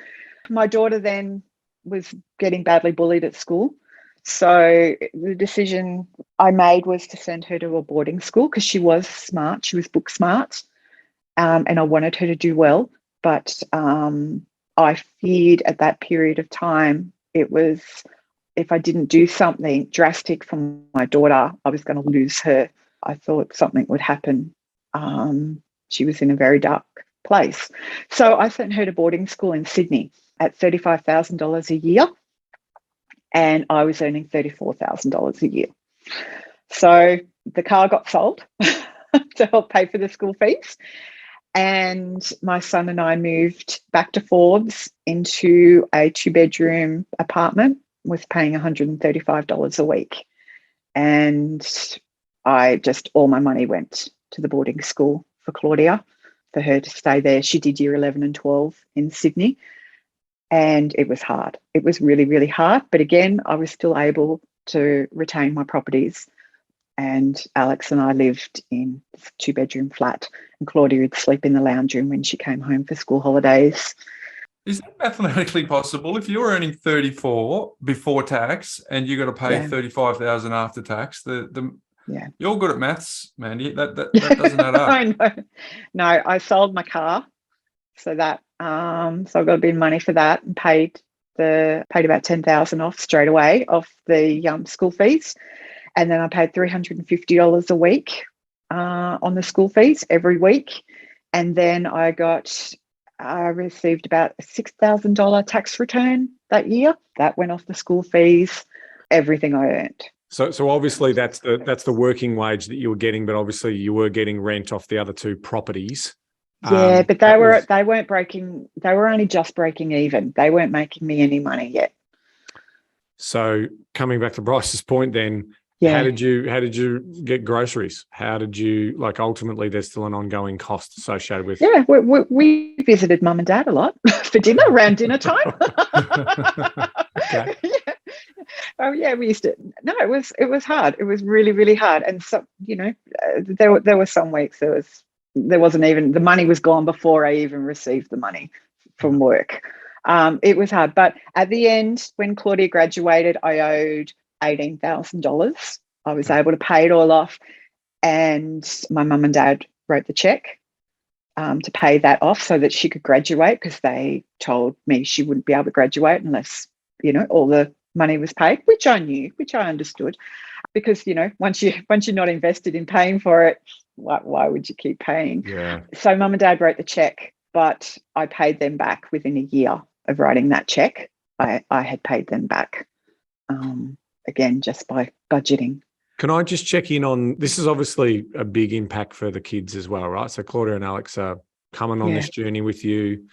My daughter then was getting badly bullied at school. So the decision I made was to send her to a boarding school because she was smart. She was book smart. And I wanted her to do well. But I feared at that period of time, it was, if I didn't do something drastic for my daughter, I was going to lose her. I thought something would happen. She was in a very dark place. So I sent her to boarding school in Sydney at $35,000 a year. And I was earning $34,000 a year. So the car got sold to help pay for the school fees. And my son and I moved back to Forbes into a 2-bedroom apartment, was paying $135 a week. And all my money went to the boarding school for Claudia, for her to stay there. She did year 11 and 12 in Sydney. And it was hard. It was really, really hard. But again, I was still able to retain my properties. And Alex and I lived in a 2-bedroom flat. And Claudia would sleep in the lounge room when she came home for school holidays. Is that mathematically possible? If you're earning 34 before tax and you got to pay 35,000 after tax, you're good at maths, Mandy. That doesn't add up. I know. No, I sold my car, so that so I got a bit of money for that and paid about 10,000 off straight away off the school fees, and then I paid $350 a week on the school fees every week, and then I received about a $6,000 tax return that year. That went off the school fees, everything I earned. So obviously that's the working wage that you were getting, but obviously you were getting rent off the other 2 properties. Yeah, but they weren't breaking. They were only just breaking even. They weren't making me any money yet. So coming back to Bryce's point, then, how did you get groceries? How did you ultimately? There's still an ongoing cost associated with. Yeah, we visited mum and dad a lot for dinner around dinner time. Okay. Yeah. Oh yeah, we used to. No, it was hard. It was really, really hard. And so there were some weeks there wasn't even, the money was gone before I even received the money from work. It was hard. But at the end, when Claudia graduated, I owed $18,000. I was able to pay it all off. And my mum and dad wrote the check to pay that off so that she could graduate, because they told me she wouldn't be able to graduate unless, all the money was paid, which I knew, which I understood. because, once you're not invested in paying for it, why would you keep paying? Yeah. So mum and dad wrote the check, but I paid them back within a year of writing that check. I had paid them back, again, just by budgeting. Can I just check in on, this is obviously a big impact for the kids as well, right? So Claudia and Alex are coming on this journey with you.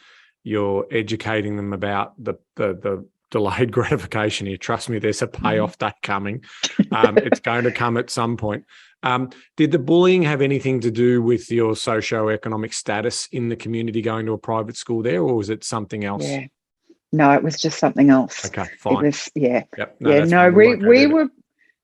You're educating them about the delayed gratification here. Trust me, there's a payoff date coming. It's going to come at some point. Did the bullying have anything to do with your socioeconomic status in the community going to a private school there, or was it something else? Yeah. No, it was just something else. Okay, fine. It was, yeah. Yep. No,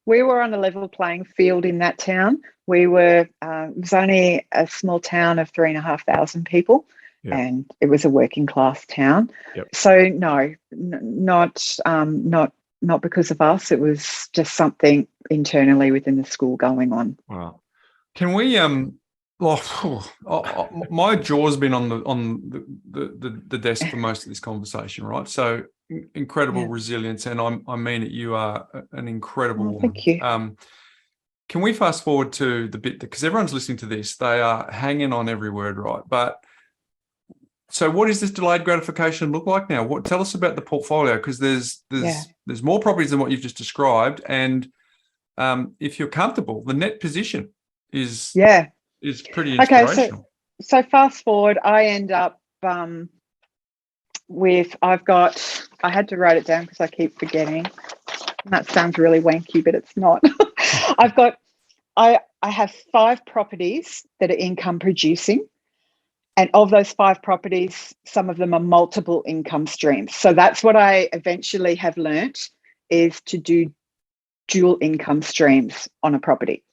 we were on a level playing field in that town. We were, it was only a small town of 3,500 people. Yep. And it was a working class town. Yep. So no, not because of us. It was just something internally within the school going on. Wow. Can we my jaw's been on the desk for most of this conversation, right? So incredible resilience, and I mean it. You are an incredible woman. Thank you. Can we fast forward to the bit, because everyone's listening to this, they are hanging on every word, right? But so what does this delayed gratification look like now? Tell us about the portfolio, because there's more properties than what you've just described, and if you're comfortable, the net position is pretty inspirational. Okay, so fast forward, I end up with, I had to write it down because I keep forgetting. That sounds really wanky, but it's not. I have 5 properties that are income producing. And of those 5 properties, some of them are multiple income streams. So that's what I eventually have learnt, is to do dual income streams on a property.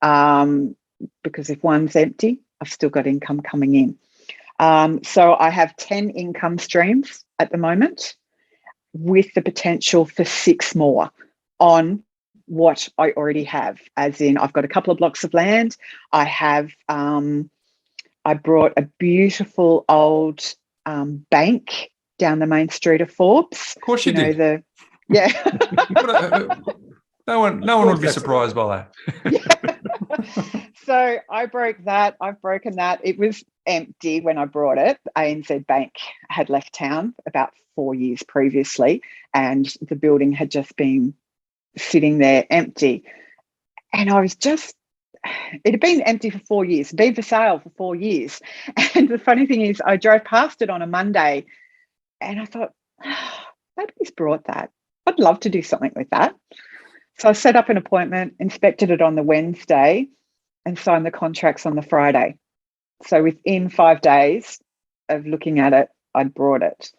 Because if one's empty, I've still got income coming in. So I have 10 income streams at the moment, with the potential for 6 more on what I already have. As in, I've got a couple of blocks of land. I have... I brought a beautiful old bank down the main street of Forbes. Of course you did. No one would be surprised by that. So I broke that. I've broken that. It was empty when I brought it. ANZ Bank had left town about 4 years previously, and the building had just been sitting there empty. And I was just... it had been empty for 4 years, been for sale for 4 years. And the funny thing is, I drove past it on a Monday and I thought, nobody's brought that. I'd love to do something with that. So I set up an appointment, inspected it on the Wednesday, and signed the contracts on the Friday. So within 5 days of looking at it, I'd brought it.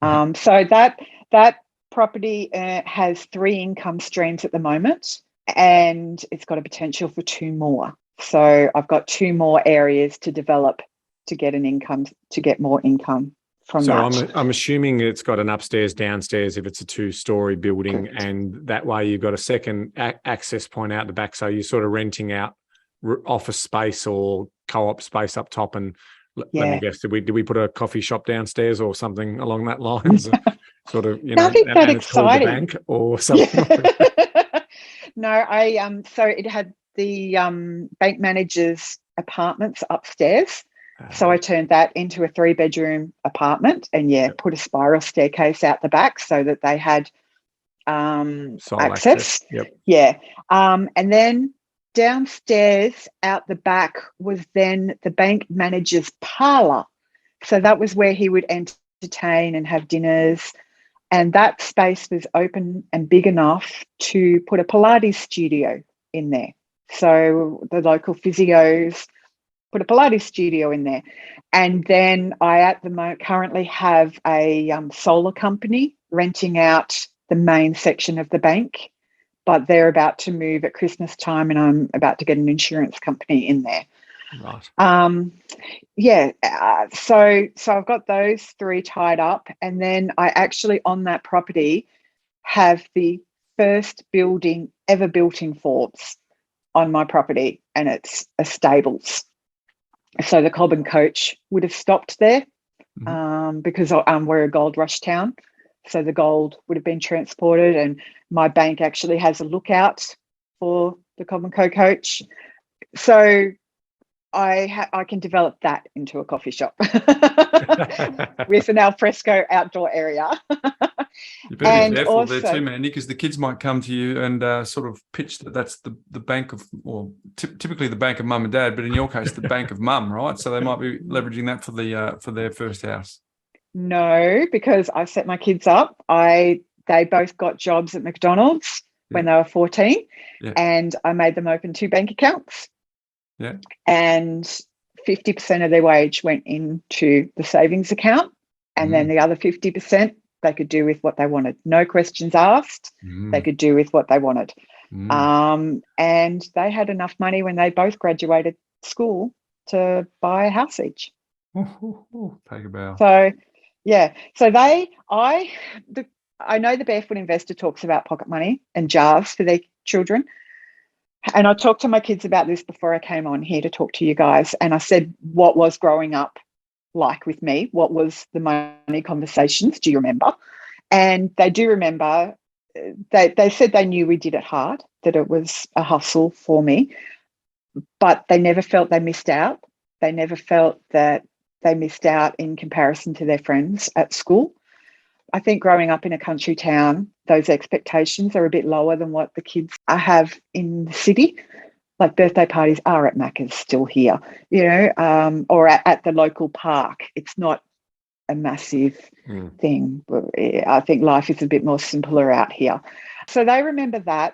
So that property has 3 income streams at the moment, and it's got a potential for 2 more. So I've got 2 more areas to develop to get an income, to get more income from that. So I'm assuming it's got an upstairs, downstairs if it's a 2-story building. Correct. And that way you've got a second access point out the back. So you're sort of renting out office space or co-op space up top. And let me guess, did we put a coffee shop downstairs or something along that lines? Sort of, nothing that exciting. The bank or something. No, so it had the bank manager's apartments upstairs. So I turned that into a 3-bedroom apartment and put a spiral staircase out the back so that they had access. Yep. Yeah. And then downstairs out the back was then the bank manager's parlour. So that was where he would entertain and have dinners. And that space was open and big enough to put a Pilates studio in there. So the local physios put a Pilates studio in there. And then I at the moment currently have a solar company renting out the main section of the bank, but they're about to move at Christmas time and I'm about to get an insurance company in there. Right. So I've got those 3 tied up, and then I actually on that property have the first building ever built in Forbes on my property, and it's a stables. So the Cobb and Coach would have stopped there because we're a gold rush town. So the gold would have been transported, and my bank actually has a lookout for the Cobb & Co coach. So I can develop that into a coffee shop with an alfresco outdoor area. You better And be careful there also- too, Mandy, because the kids might come to you and sort of pitch that that's the bank of, or typically the bank of mum and dad, but in your case, the bank of mum, right? So they might be leveraging that for their first house. No, because I set my kids up. They both got jobs at McDonald's when they were 14, and I made them open 2 bank accounts. Yeah. And 50% of their wage went into the savings account, and then the other 50% they could do with what they wanted. No questions asked. They could do with what they wanted. And they had enough money when they both graduated school to buy a house each. Take a bow. So, yeah. So I know the Barefoot Investor talks about pocket money and jars for their children. And I talked to my kids about this before I came on here to talk to you guys. And I said, what was growing up like with me? What was the money conversations? Do you remember? And they do remember. They said they knew we did it hard, that it was a hustle for me, but they never felt they missed out. They never felt that they missed out in comparison to their friends at school. I think growing up in a country town, those expectations are a bit lower than what the kids have in the city. Like birthday parties are at Macca's still here, or at the local park. It's not a massive thing. I think life is a bit more simpler out here. So they remember that.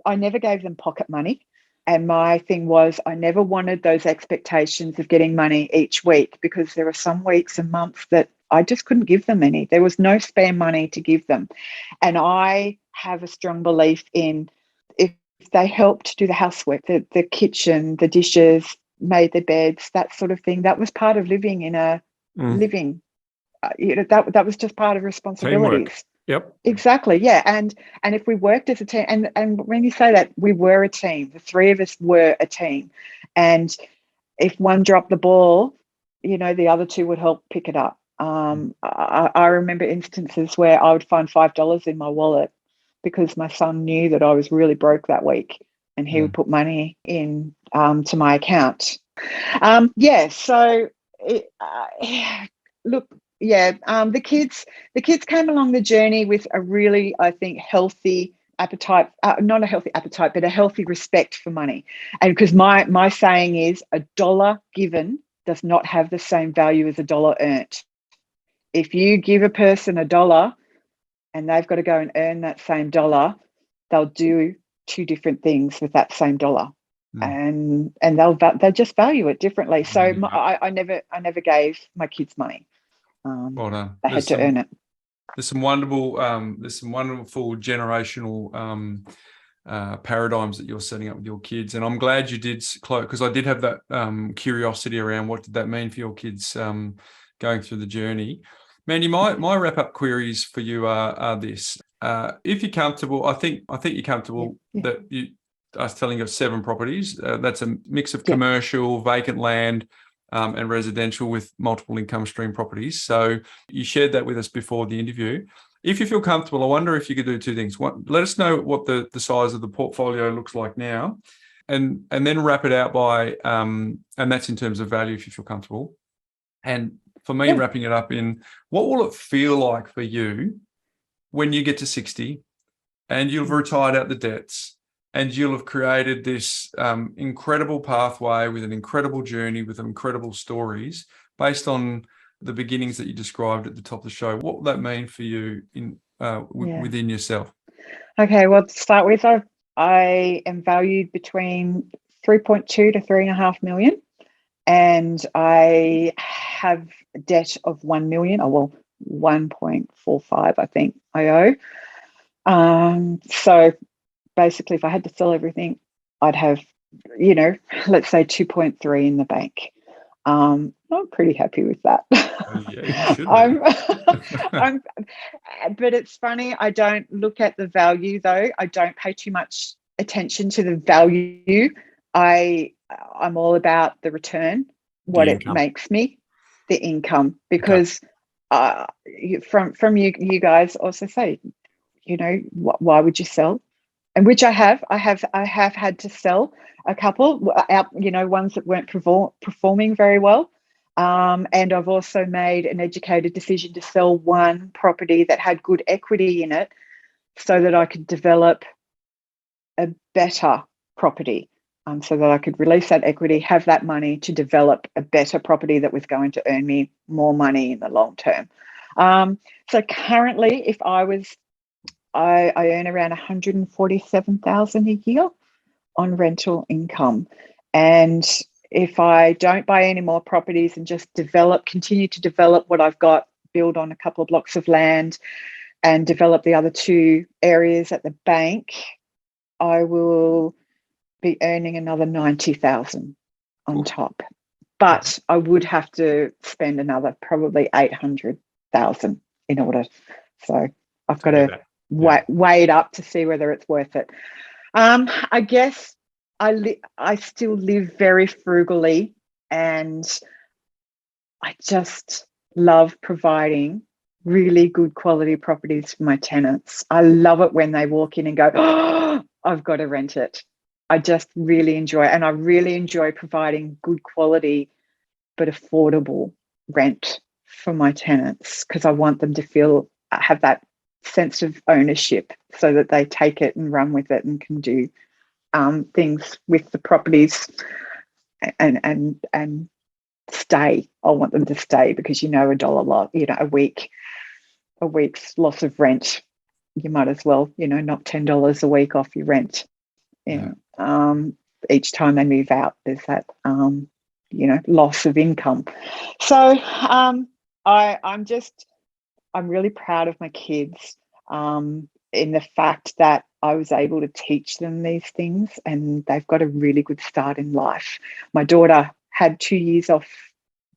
I never gave them pocket money. And my thing was, I never wanted those expectations of getting money each week, because there are some weeks and months that I just couldn't give them any. There was no spare money to give them. And I have a strong belief in, if they helped do the housework, the kitchen, the dishes, made their beds, that sort of thing, that was part of living in a living. That was just part of responsibilities. Teamwork. Yep. Exactly. Yeah. And if we worked as a team, and when you say that, we were a team, the 3 of us were a team. And if one dropped the ball, the other 2 would help pick it up. I remember instances where I would find $5 in my wallet because my son knew that I was really broke that week, and he would put money in to my account. So look, the kids came along the journey with a really, I think, healthy appetite, not a healthy appetite, but a healthy respect for money. And because my saying is, a dollar given does not have the same value as a dollar earned. If you give a person $1 and they've got to go and earn that same dollar, they'll do 2 different things with that same dollar, and they'll just value it differently. So I never gave my kids money. Well done. They had to earn it. There's some wonderful generational paradigms that you're setting up with your kids, and I'm glad you did, because I did have that curiosity around what did that mean for your kids going through the journey. Mandy, my wrap-up queries for you are this: if you're comfortable, I think you're comfortable that I was telling you 7 properties. That's a mix of commercial, vacant land, and residential with multiple income stream properties. So you shared that with us before the interview. If you feel comfortable, I wonder if you could do 2 things. One, let us know what the size of the portfolio looks like now, and then wrap it out by, and that's in terms of value if you feel comfortable. And for me, wrapping it up in, what will it feel like for you when you get to 60 and you've retired out the debts, and you'll have created this incredible pathway with an incredible journey, with incredible stories based on the beginnings that you described at the top of the show? What will that mean for you within yourself? Okay, well, to start with, I am valued between 3.2 to 3.5 million, and I have a debt of 1 million, 1.45, I think I owe. So basically, if I had to sell everything, I'd have, let's say 2.3 in the bank. I'm pretty happy with that. Yeah, you should be. But it's funny, I don't look at the value though. I don't pay too much attention to the value. I'm all about the return, what it makes me, the income, because from you guys also say, why would you sell and which I have had to sell a couple out, ones that weren't performing very well. And I've also made an educated decision to sell one property that had good equity in it so that I could develop a better property, so that I could release that equity, have that money to develop a better property that was going to earn me more money in the long term. So currently, if I earn around 147,000 a year on rental income. And if I don't buy any more properties and just continue to develop what I've got, build on a couple of blocks of land and develop the other 2 areas at the bank, I will be earning another 90,000 on top. But I would have to spend another probably 800,000 in order. So I've got to weigh it up to see whether it's worth it. I guess I still live very frugally, and I just love providing really good quality properties for my tenants. I love it when they walk in and go, "Oh, I've got to rent it." I just really enjoy it. And I really enjoy providing good quality but affordable rent for my tenants, because I want them to have that sense of ownership so that they take it and run with it and can do things with the properties and stay. I want them to stay, because a week's loss of rent, you might as well knock $10 a week off your rent. Each time they move out, there's that loss of income. So I'm really proud of my kids in the fact that I was able to teach them these things, and they've got a really good start in life. My daughter had 2 years off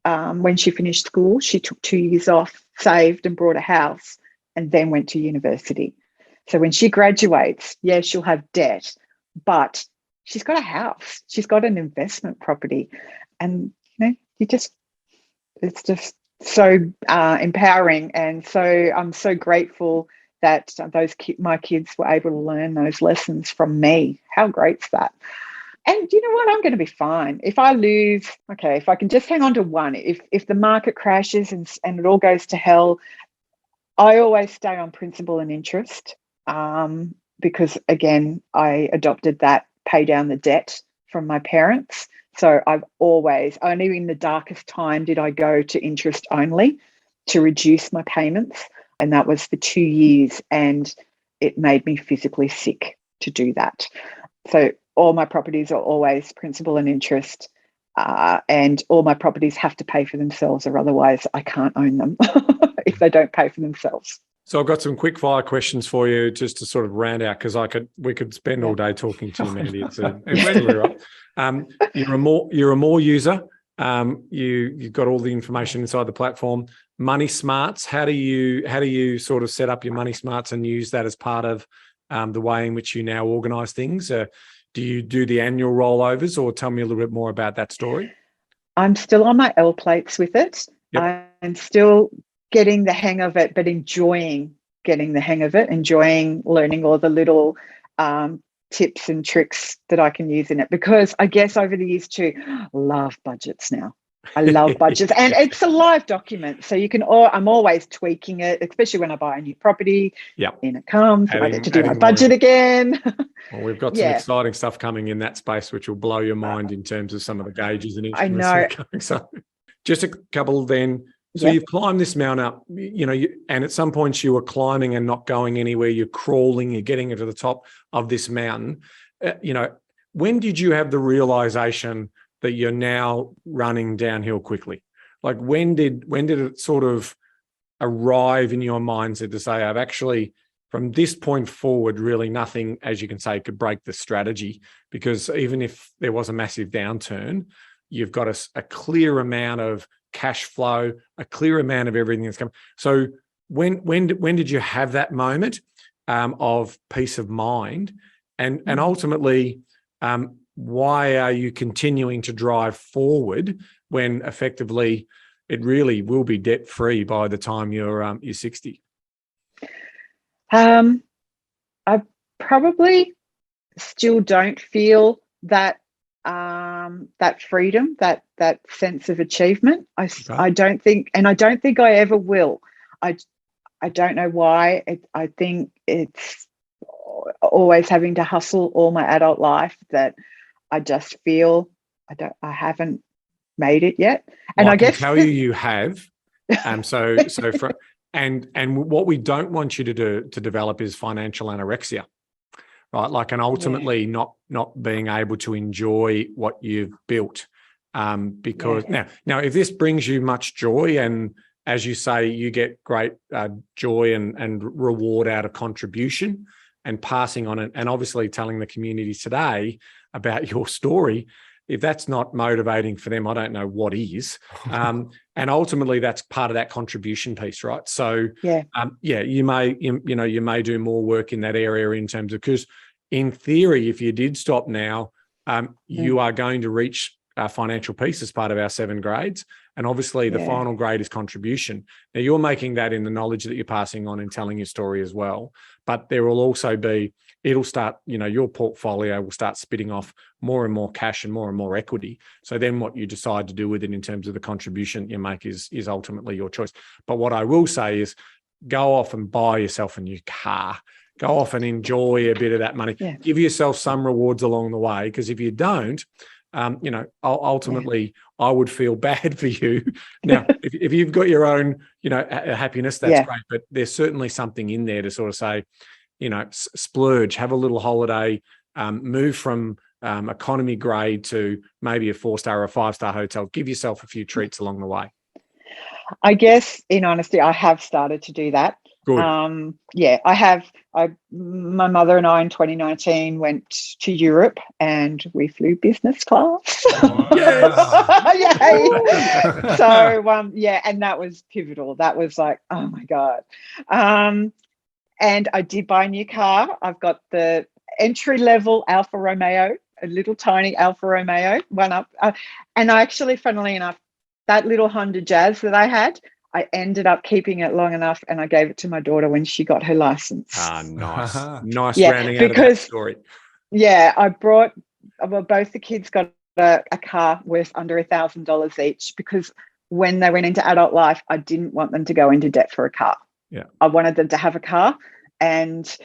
when she finished school. She took 2 years off, saved and bought a house, and then went to university. So when she graduates, she'll have debt, but she's got a house. She's got an investment property. And, it's just so empowering. And so I'm so grateful that my kids were able to learn those lessons from me. How great's that? And you know what? I'm going to be fine. If I lose, if I can just hang on to one, if the market crashes and it all goes to hell, I always stay on principal and interest, because, again, I adopted that pay down the debt from my parents. So I've always, only in the darkest time did I go to interest only to reduce my payments. And that was for 2 years. And it made me physically sick to do that. So all my properties are always principal and interest. And all my properties have to pay for themselves, or otherwise I can't own them if they don't pay for themselves. So I've got some quick fire questions for you just to sort of round out, because we could spend all day talking to you, Mandy. You're a Moorr user. You've got all the information inside the platform. MoneySMARTS. How do you sort of set up your MoneySMARTS and use that as part of the way in which you now organise things? Do you do the annual rollovers, or tell me a little bit more about that story? I'm still on my L plates with it. Yep. I'm still getting the hang of it, but enjoying getting the hang of it, enjoying learning all the little tips and tricks that I can use in it, because I guess over the years too, love budgets now. I love budgets, and it's a live document, so you can. I'm always tweaking it, especially when I buy a new property. Yeah, in it comes. I get to do my budget again. Well, we've got some exciting stuff coming in that space, which will blow your mind in terms of some of the gauges and instruments. I know. Coming. So, just a couple then. So you've climbed this mountain up, and at some points you were climbing and not going anywhere. You're crawling. You're getting to the top of this mountain. When did you have the realization that you're now running downhill quickly? Like when did it sort of arrive in your mindset to say, I've actually, from this point forward, really nothing, as you can say, could break the strategy? Because even if there was a massive downturn, you've got a clear amount of cash flow, a clear amount of everything that's coming. So when did you have that moment of peace of mind? And ultimately, why are you continuing to drive forward when effectively it really will be debt free by the time you're 60? I probably still don't feel that that freedom, that sense of achievement. I don't think, and I don't think I ever will. I don't know why. I think it's always having to hustle all my adult life that I just feel I haven't made it yet. And well, I guess can tell you have. And what we don't want you to develop is financial anorexia, right? Like, and ultimately not being able to enjoy what you've built. Because now, if this brings you much joy, and as you say, you get great joy and reward out of contribution and passing on it, and obviously telling the community today about your story, if that's not motivating for them, I don't know what is. And ultimately, that's part of that contribution piece, right? So, you may do more work in that area in terms of, because in theory, if you did stop now, you are going to reach financial peace as part of our 7 grades. And obviously the final grade is contribution. Now you're making that in the knowledge that you're passing on and telling your story as well. But there will also be, it'll start, your portfolio will start spitting off more and more cash and more equity. So then what you decide to do with it in terms of the contribution you make is ultimately your choice. But what I will say is go off and buy yourself a new car. Go off and enjoy a bit of that money. Yeah. Give yourself some rewards along the way, because if you don't, ultimately, I would feel bad for you. Now, if you've got your own, happiness, that's great. But there's certainly something in there to sort of say, splurge, have a little holiday, move from economy grade to maybe a 4-star or a 5-star hotel. Give yourself a few treats along the way. I guess, in honesty, I have started to do that. Good. I have. My mother and I in 2019 went to Europe and we flew business class. Yay! So and that was pivotal. That was like, oh my God. And I did buy a new car. I've got the entry-level Alfa Romeo, a little tiny Alfa Romeo, one up. And I actually, funnily enough, that little Honda Jazz that I had, I ended up keeping it long enough, and I gave it to my daughter when she got her license. Ah, nice. Nice rounding out of that story. Yeah, both the kids got a car worth under $1,000 each, because when they went into adult life, I didn't want them to go into debt for a car. Yeah, I wanted them to have a car, and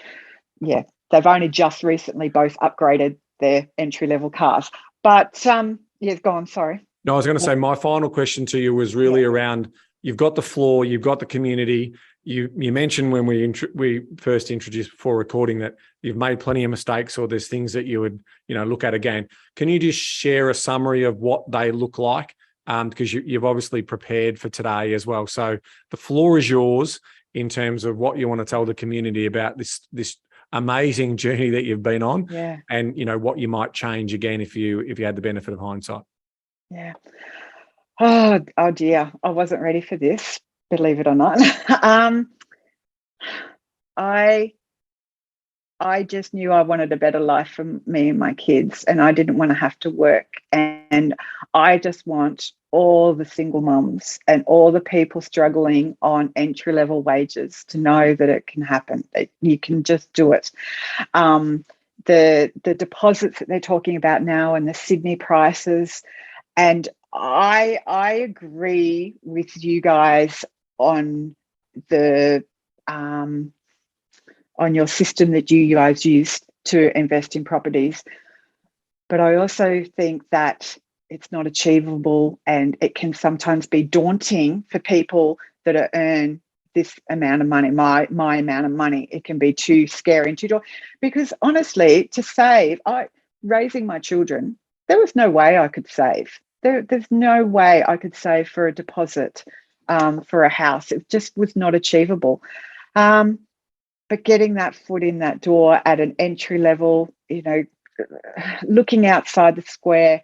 they've only just recently both upgraded their entry-level cars. But go on. Sorry. No, I was going to say my final question to you was really around. You've got the floor, you've got the community. You mentioned when we first introduced before recording that you've made plenty of mistakes, or there's things that you would look at again. Can you just share a summary of what they look like? Because you've obviously prepared for today as well. So the floor is yours in terms of what you want to tell the community about this amazing journey that you've been on, and what you might change again if you had the benefit of hindsight. Yeah. Oh dear, I wasn't ready for this, believe it or not. I just knew I wanted a better life for me and my kids, and I didn't want to have to work. And I just want all the single mums and all the people struggling on entry-level wages to know that it can happen, that you can just do it. The deposits that they're talking about now, and the Sydney prices, and I agree with you guys on the on your system that you guys use to invest in properties, but I also think that it's not achievable, and it can sometimes be daunting for people that earn this amount of money, my amount of money. It can be too scary and too daunting, because honestly, to save, raising my children, there was no way I could save. There's no way I could save for a deposit for a house. It just was not achievable. But getting that foot in that door at an entry level, looking outside the square,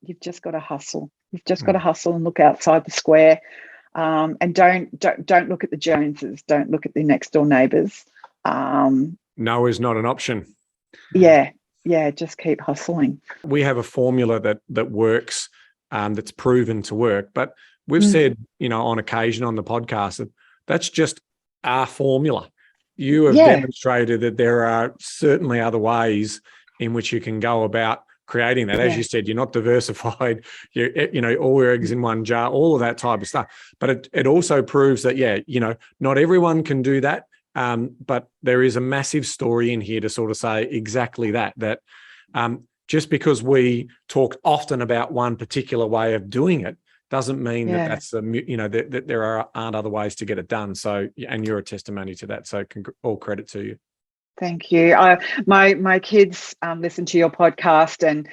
you've just got to hustle. You've just got to hustle and look outside the square, and don't look at the Joneses. Don't look at the next door neighbours. No is not an option. Yeah, just keep hustling. We have a formula that works, that's proven to work. But we've said, on occasion on the podcast, that's just our formula. you have Yeah. demonstrated that there are certainly other ways in which you can go about creating that. As Yeah. you said, you're not diversified, all your eggs in one jar, all of that type of stuff. But it also proves that, not everyone can do that. But there is a massive story in here to sort of say exactly that just because we talk often about one particular way of doing it doesn't mean that that's that there aren't other ways to get it done. So, and you're a testimony to that. So all credit to you. Thank you. My kids listen to your podcast and,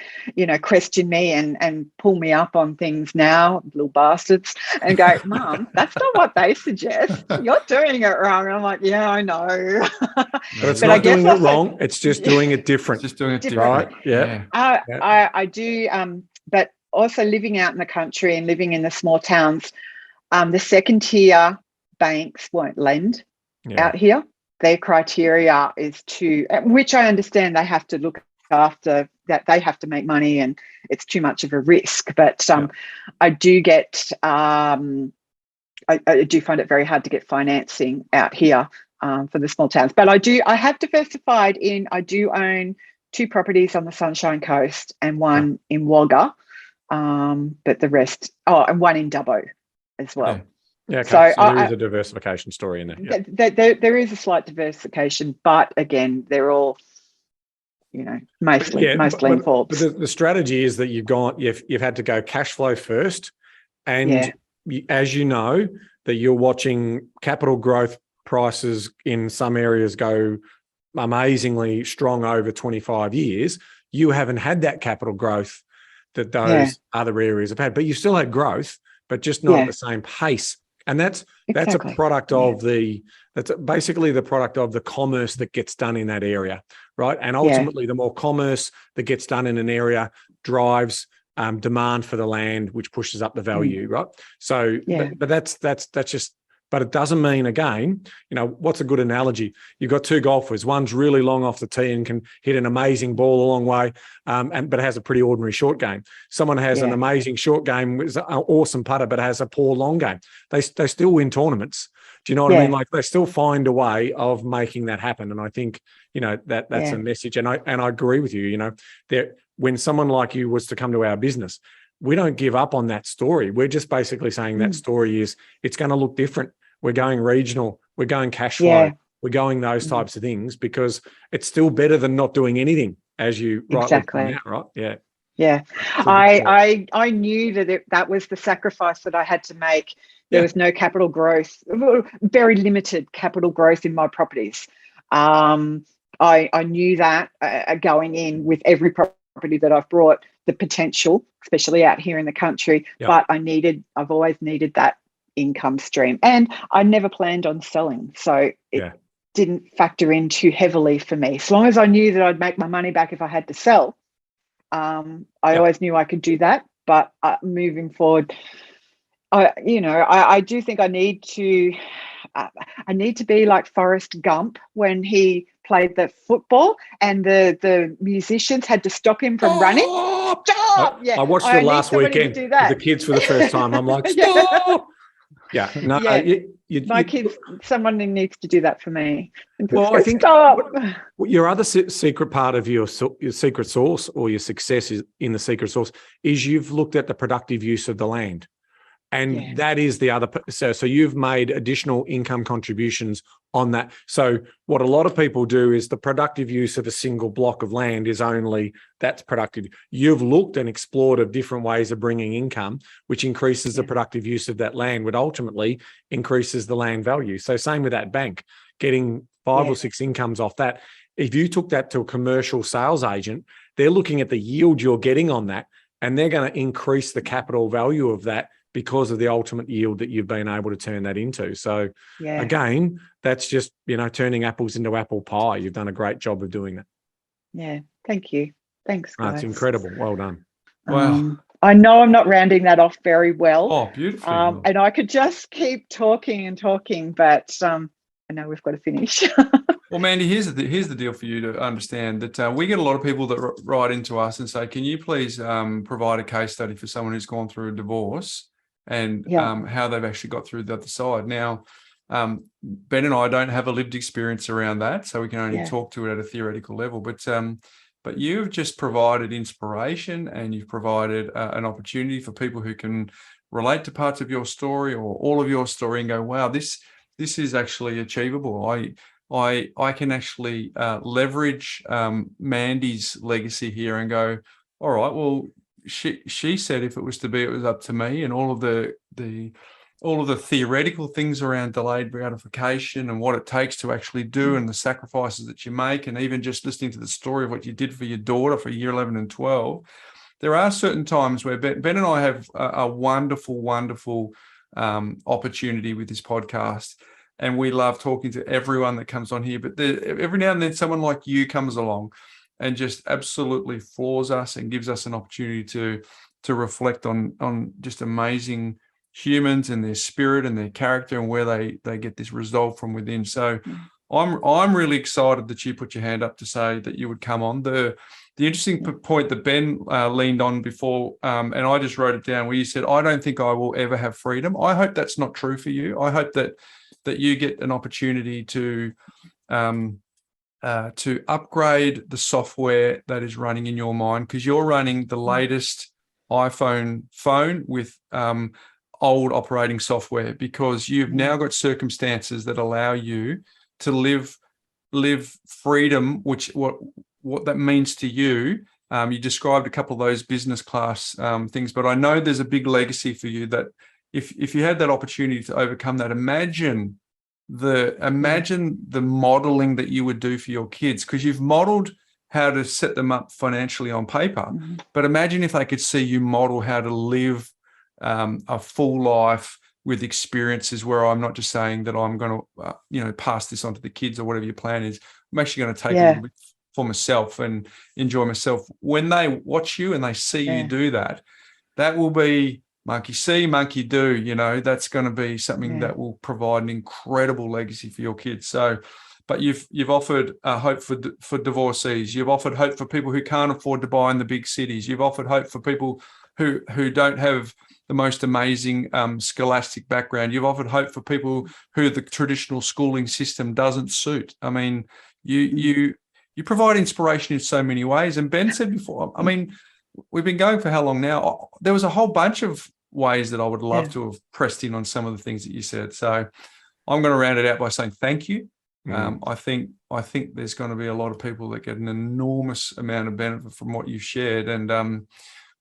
question me and pull me up on things now, little bastards, and go, Mum, that's not what they suggest. You're doing it wrong. And I'm like, yeah, I know. But it's not doing it wrong. It's just doing it different. Just doing it different. Right? Yeah. I do. But also living out in the country and living in the small towns, the second tier banks won't lend out here. Their criteria is which I understand they have to look after, that they have to make money and it's too much of a risk. But I do get, I do find it very hard to get financing out here for the small towns. But I have diversified I do own 2 properties on the Sunshine Coast and one in Wagga, but the rest, and one in Dubbo as well. Yeah, okay. So there is a diversification story in there. Yeah. There is a slight diversification, but again, they're all, mostly in Forbes. But the strategy is that you've had to go cash flow first, and as you know, that you're watching capital growth prices in some areas go amazingly strong over 25 years. You haven't had that capital growth that those other areas have had, but you still had growth, but just not at the same pace. And that's a product of that's basically the product of the commerce that gets done in that area, right? And ultimately, the more commerce that gets done in an area drives demand for the land, which pushes up the value, right? So, but that's just. But it doesn't mean, again, what's a good analogy? You've got 2 golfers. One's really long off the tee and can hit an amazing ball a long way, but has a pretty ordinary short game. Someone has an amazing short game, with an awesome putter, but has a poor long game. They still win tournaments. Do you know what I mean? Like, they still find a way of making that happen. And I think, that's a message. And I agree with you. When someone like you was to come to our business, we don't give up on that story. We're just basically saying that story it's going to look different. We're going regional. We're going cash flow. We're going those types of things because it's still better than not doing anything, as you rightly point out, right? Yeah. Yeah. I knew that was the sacrifice that I had to make. There was no capital growth, very limited capital growth in my properties. I knew that going in with every property that I've brought, the potential, especially out here in the country, but I've always needed that income stream, and I never planned on selling, so it didn't factor in too heavily for me. As long as I knew that I'd make my money back if I had to sell, I always knew I could do that. But moving forward, I do think I need to be like Forrest Gump when he played the football and the musicians had to stop him from running. Stop! I watched it last weekend with the kids for the first time. I'm like, stop! Yeah, no, my kids, someone needs to do that for me. Well, I think your other secret part of your secret sauce or your success is in the secret sauce is you've looked at the productive use of the land. And that is the other. So you've made additional income contributions on that. So what a lot of people do is the productive use of a single block of land that's productive. You've looked and explored of different ways of bringing income, which increases the productive use of that land, which ultimately increases the land value. So same with that bank, getting 5 or 6 incomes off that. If you took that to a commercial sales agent, they're looking at the yield you're getting on that, and they're going to increase the capital value of that because of the ultimate yield that you've been able to turn that into. So again, that's just, turning apples into apple pie. You've done a great job of doing that. Yeah. Thank you. Thanks, guys. That's incredible. Well done. Wow. I know I'm not rounding that off very well. Oh, beautiful. And I could just keep talking and talking, but I know we've got to finish. Well, Mandy, here's the deal for you to understand that we get a lot of people that write into us and say, can you please provide a case study for someone who's gone through a divorce and how they've actually got through the other side. Now, Ben and I don't have a lived experience around that, so we can only Yeah. talk to it at a theoretical level. But you've just provided inspiration, and you've provided an opportunity for people who can relate to parts of your story or all of your story and go, wow, this is actually achievable. I can actually leverage Mandy's legacy here and go, all right, well, she said if it was to be, it was up to me, and all of the theoretical things around delayed gratification and what it takes to actually do and the sacrifices that you make, and even just listening to the story of what you did for your daughter for year 11 and 12. There are certain times where Ben and I have a wonderful, wonderful opportunity with this podcast, and we love talking to everyone that comes on here. But every now and then someone like you comes along and just absolutely floors us and gives us an opportunity to reflect on just amazing humans and their spirit and their character and where they get this resolve from within. So I'm really excited that you put your hand up to say that you would come on. The interesting point that Ben leaned on before, and I just wrote it down, where you said, I don't think I will ever have freedom. I hope that's not true for you. I hope that you get an opportunity to upgrade the software that is running in your mind, because you're running the latest iPhone phone with old operating software, because you've now got circumstances that allow you to live freedom, which what that means to you. You described a couple of those business class things, but I know there's a big legacy for you that if you had that opportunity to overcome that, imagine the modeling that you would do for your kids, because you've modeled how to set them up financially on paper. But imagine if they could see you model how to live a full life with experiences where I'm not just saying that I'm going to, pass this on to the kids or whatever your plan is. I'm actually going to take a little bit for myself and enjoy myself. When they watch you and they see you do that, that will be monkey see, monkey do. That's going to be something that will provide an incredible legacy for your kids. So, but you've offered hope for divorcees. You've offered hope for people who can't afford to buy in the big cities. You've offered hope for people who don't have the most amazing scholastic background. You've offered hope for people who the traditional schooling system doesn't suit. I mean, you provide inspiration in so many ways. And Ben said before, I mean, we've been going for how long now? There was a whole bunch of ways that I would love to have pressed in on some of the things that you said. So I'm going to round it out by saying thank you. I think there's going to be a lot of people that get an enormous amount of benefit from what you've shared. And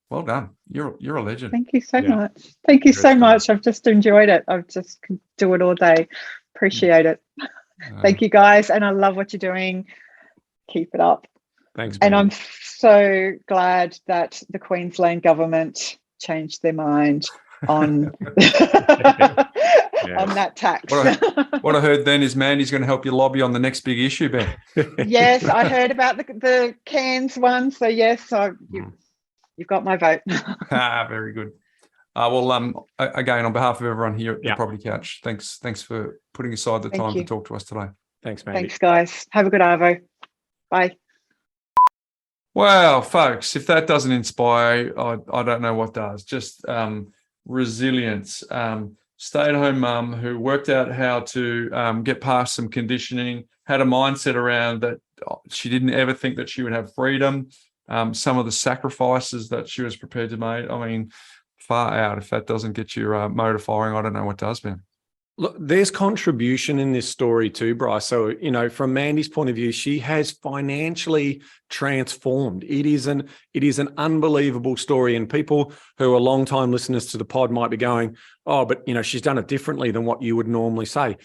well done. You're a legend. Thank you so much. Thank you so much. I've just enjoyed it. I've just could do it all day. Appreciate it. Thank you, guys. And I love what you're doing. Keep it up. Thanks, and Mandy. I'm so glad that the Queensland government changed their mind on on that tax. What I heard then is Mandy's going to help you lobby on the next big issue, Ben. Yes, I heard about the cans one. So yes, you've got my vote. Very good. Well, again, on behalf of everyone here at the Property Couch, thanks for putting aside the time to talk to us today. Thanks, Mandy. Thanks, guys. Have a good Arvo. Bye. Wow, folks, if that doesn't inspire, I don't know what does. Just resilience. Stay-at-home mum who worked out how to get past some conditioning, had a mindset around that she didn't ever think that she would have freedom. Some of the sacrifices that she was prepared to make. I mean, far out. If that doesn't get your motor firing, I don't know what does, man. Look, there's contribution in this story too, Bryce. So, from Mandy's point of view, she has financially transformed. It is an unbelievable story. And people who are long-time listeners to the pod might be going, oh, but, she's done it differently than what you would normally say.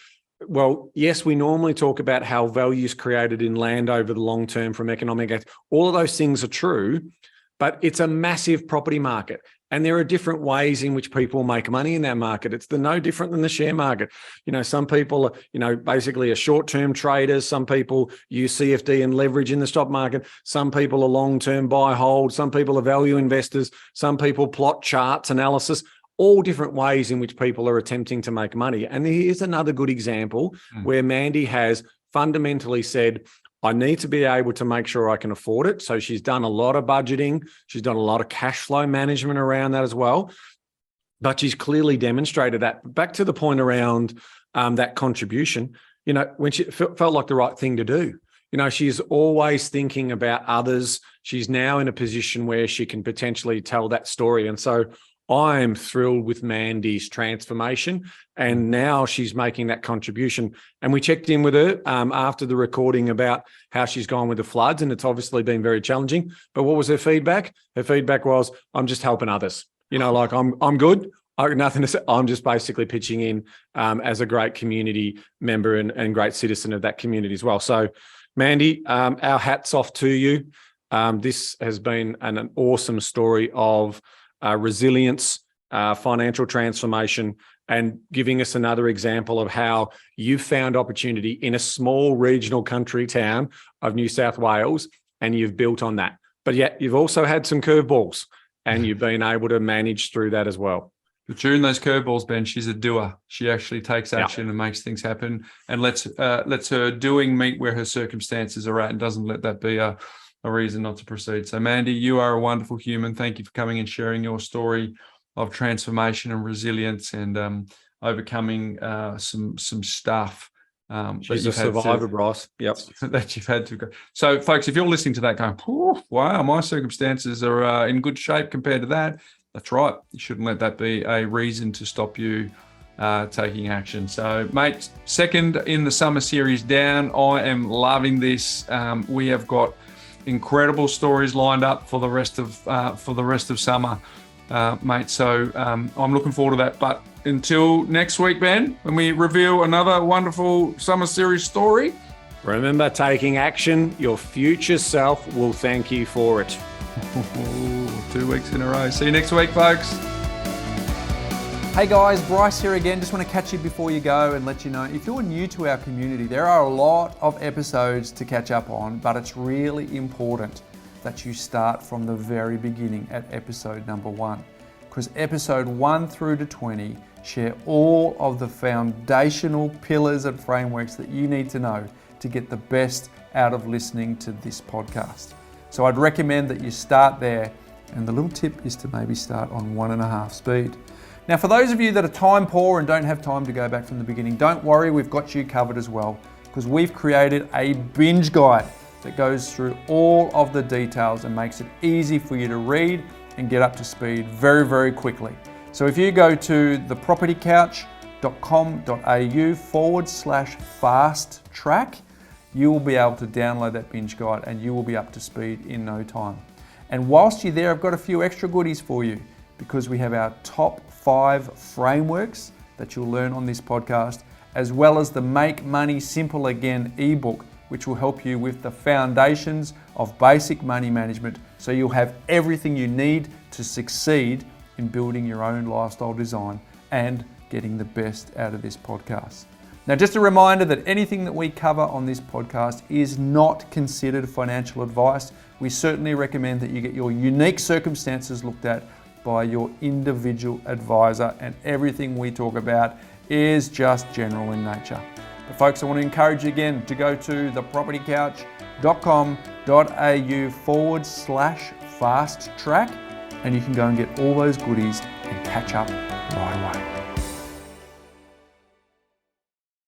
Well, yes, we normally talk about how value is created in land over the long term from economic activity. All of those things are true, but it's a massive property market. And there are different ways in which people make money in that market. It's no different than the share market. Some people are, basically are short-term traders. Some people use CFD and leverage in the stock market. Some people are long-term buy, hold. Some people are value investors. Some people plot charts, analysis, all different ways in which people are attempting to make money. And here's another good example where Mandy has fundamentally said, I need to be able to make sure I can afford it. So she's done a lot of budgeting. She's done a lot of cash flow management around that as well. But she's clearly demonstrated that. Back to the point around that contribution, when she felt like the right thing to do. She's always thinking about others. She's now in a position where she can potentially tell that story. And so I'm thrilled with Mandy's transformation. And now she's making that contribution. And we checked in with her after the recording about how she's gone with the floods. And it's obviously been very challenging. But what was her feedback? Her feedback was, I'm just helping others. Like I'm good. I got nothing to say. I'm just basically pitching in as a great community member and great citizen of that community as well. So Mandy, our hats off to you. This has been an awesome story of resilience, financial transformation, and giving us another example of how you found opportunity in a small regional country town of New South Wales, and you've built on that. But yet you've also had some curveballs, and you've been able to manage through that as well. But during those curveballs, Ben, she's a doer. She actually takes action and makes things happen, and lets her doing meet where her circumstances are at, and doesn't let that be a reason not to proceed. So Mandy, you are a wonderful human. Thank you for coming and sharing your story of transformation and resilience and overcoming some stuff. She's a survivor, Bryce. Yep. That you've had to go. So folks, if you're listening to that going, wow, my circumstances are in good shape compared to that, that's right. You shouldn't let that be a reason to stop you taking action. So, mate, second in the summer series down. I am loving this. We have got incredible stories lined up for the rest of summer, mate. So I'm looking forward to that. But until next week, Ben, when we reveal another wonderful summer series story, remember, taking action, your future self will thank you for it. 2 weeks in a row. See you next week, folks. Hey guys, Bryce here again. Just want to catch you before you go and let you know, if you're new to our community, there are a lot of episodes to catch up on, but it's really important that you start from the very beginning at episode number 1, because episode 1 through to 20 share all of the foundational pillars and frameworks that you need to know to get the best out of listening to this podcast. So I'd recommend that you start there, and the little tip is to maybe start on 1.5 speed. Now, for those of you that are time poor and don't have time to go back from the beginning, don't worry, we've got you covered as well, because we've created a binge guide that goes through all of the details and makes it easy for you to read and get up to speed very, very quickly. So if you go to thepropertycouch.com.au/fast track, you will be able to download that binge guide and you will be up to speed in no time. And whilst you're there, I've got a few extra goodies for you, because we have our top 5 frameworks that you'll learn on this podcast, as well as the Make Money Simple Again ebook, which will help you with the foundations of basic money management, so you'll have everything you need to succeed in building your own lifestyle design and getting the best out of this podcast. Now, just a reminder that anything that we cover on this podcast is not considered financial advice. We certainly recommend that you get your unique circumstances looked at by your individual advisor, and everything we talk about is just general in nature. But folks, I want to encourage you again to go to thepropertycouch.com.au/fast track, and you can go and get all those goodies and catch up right away.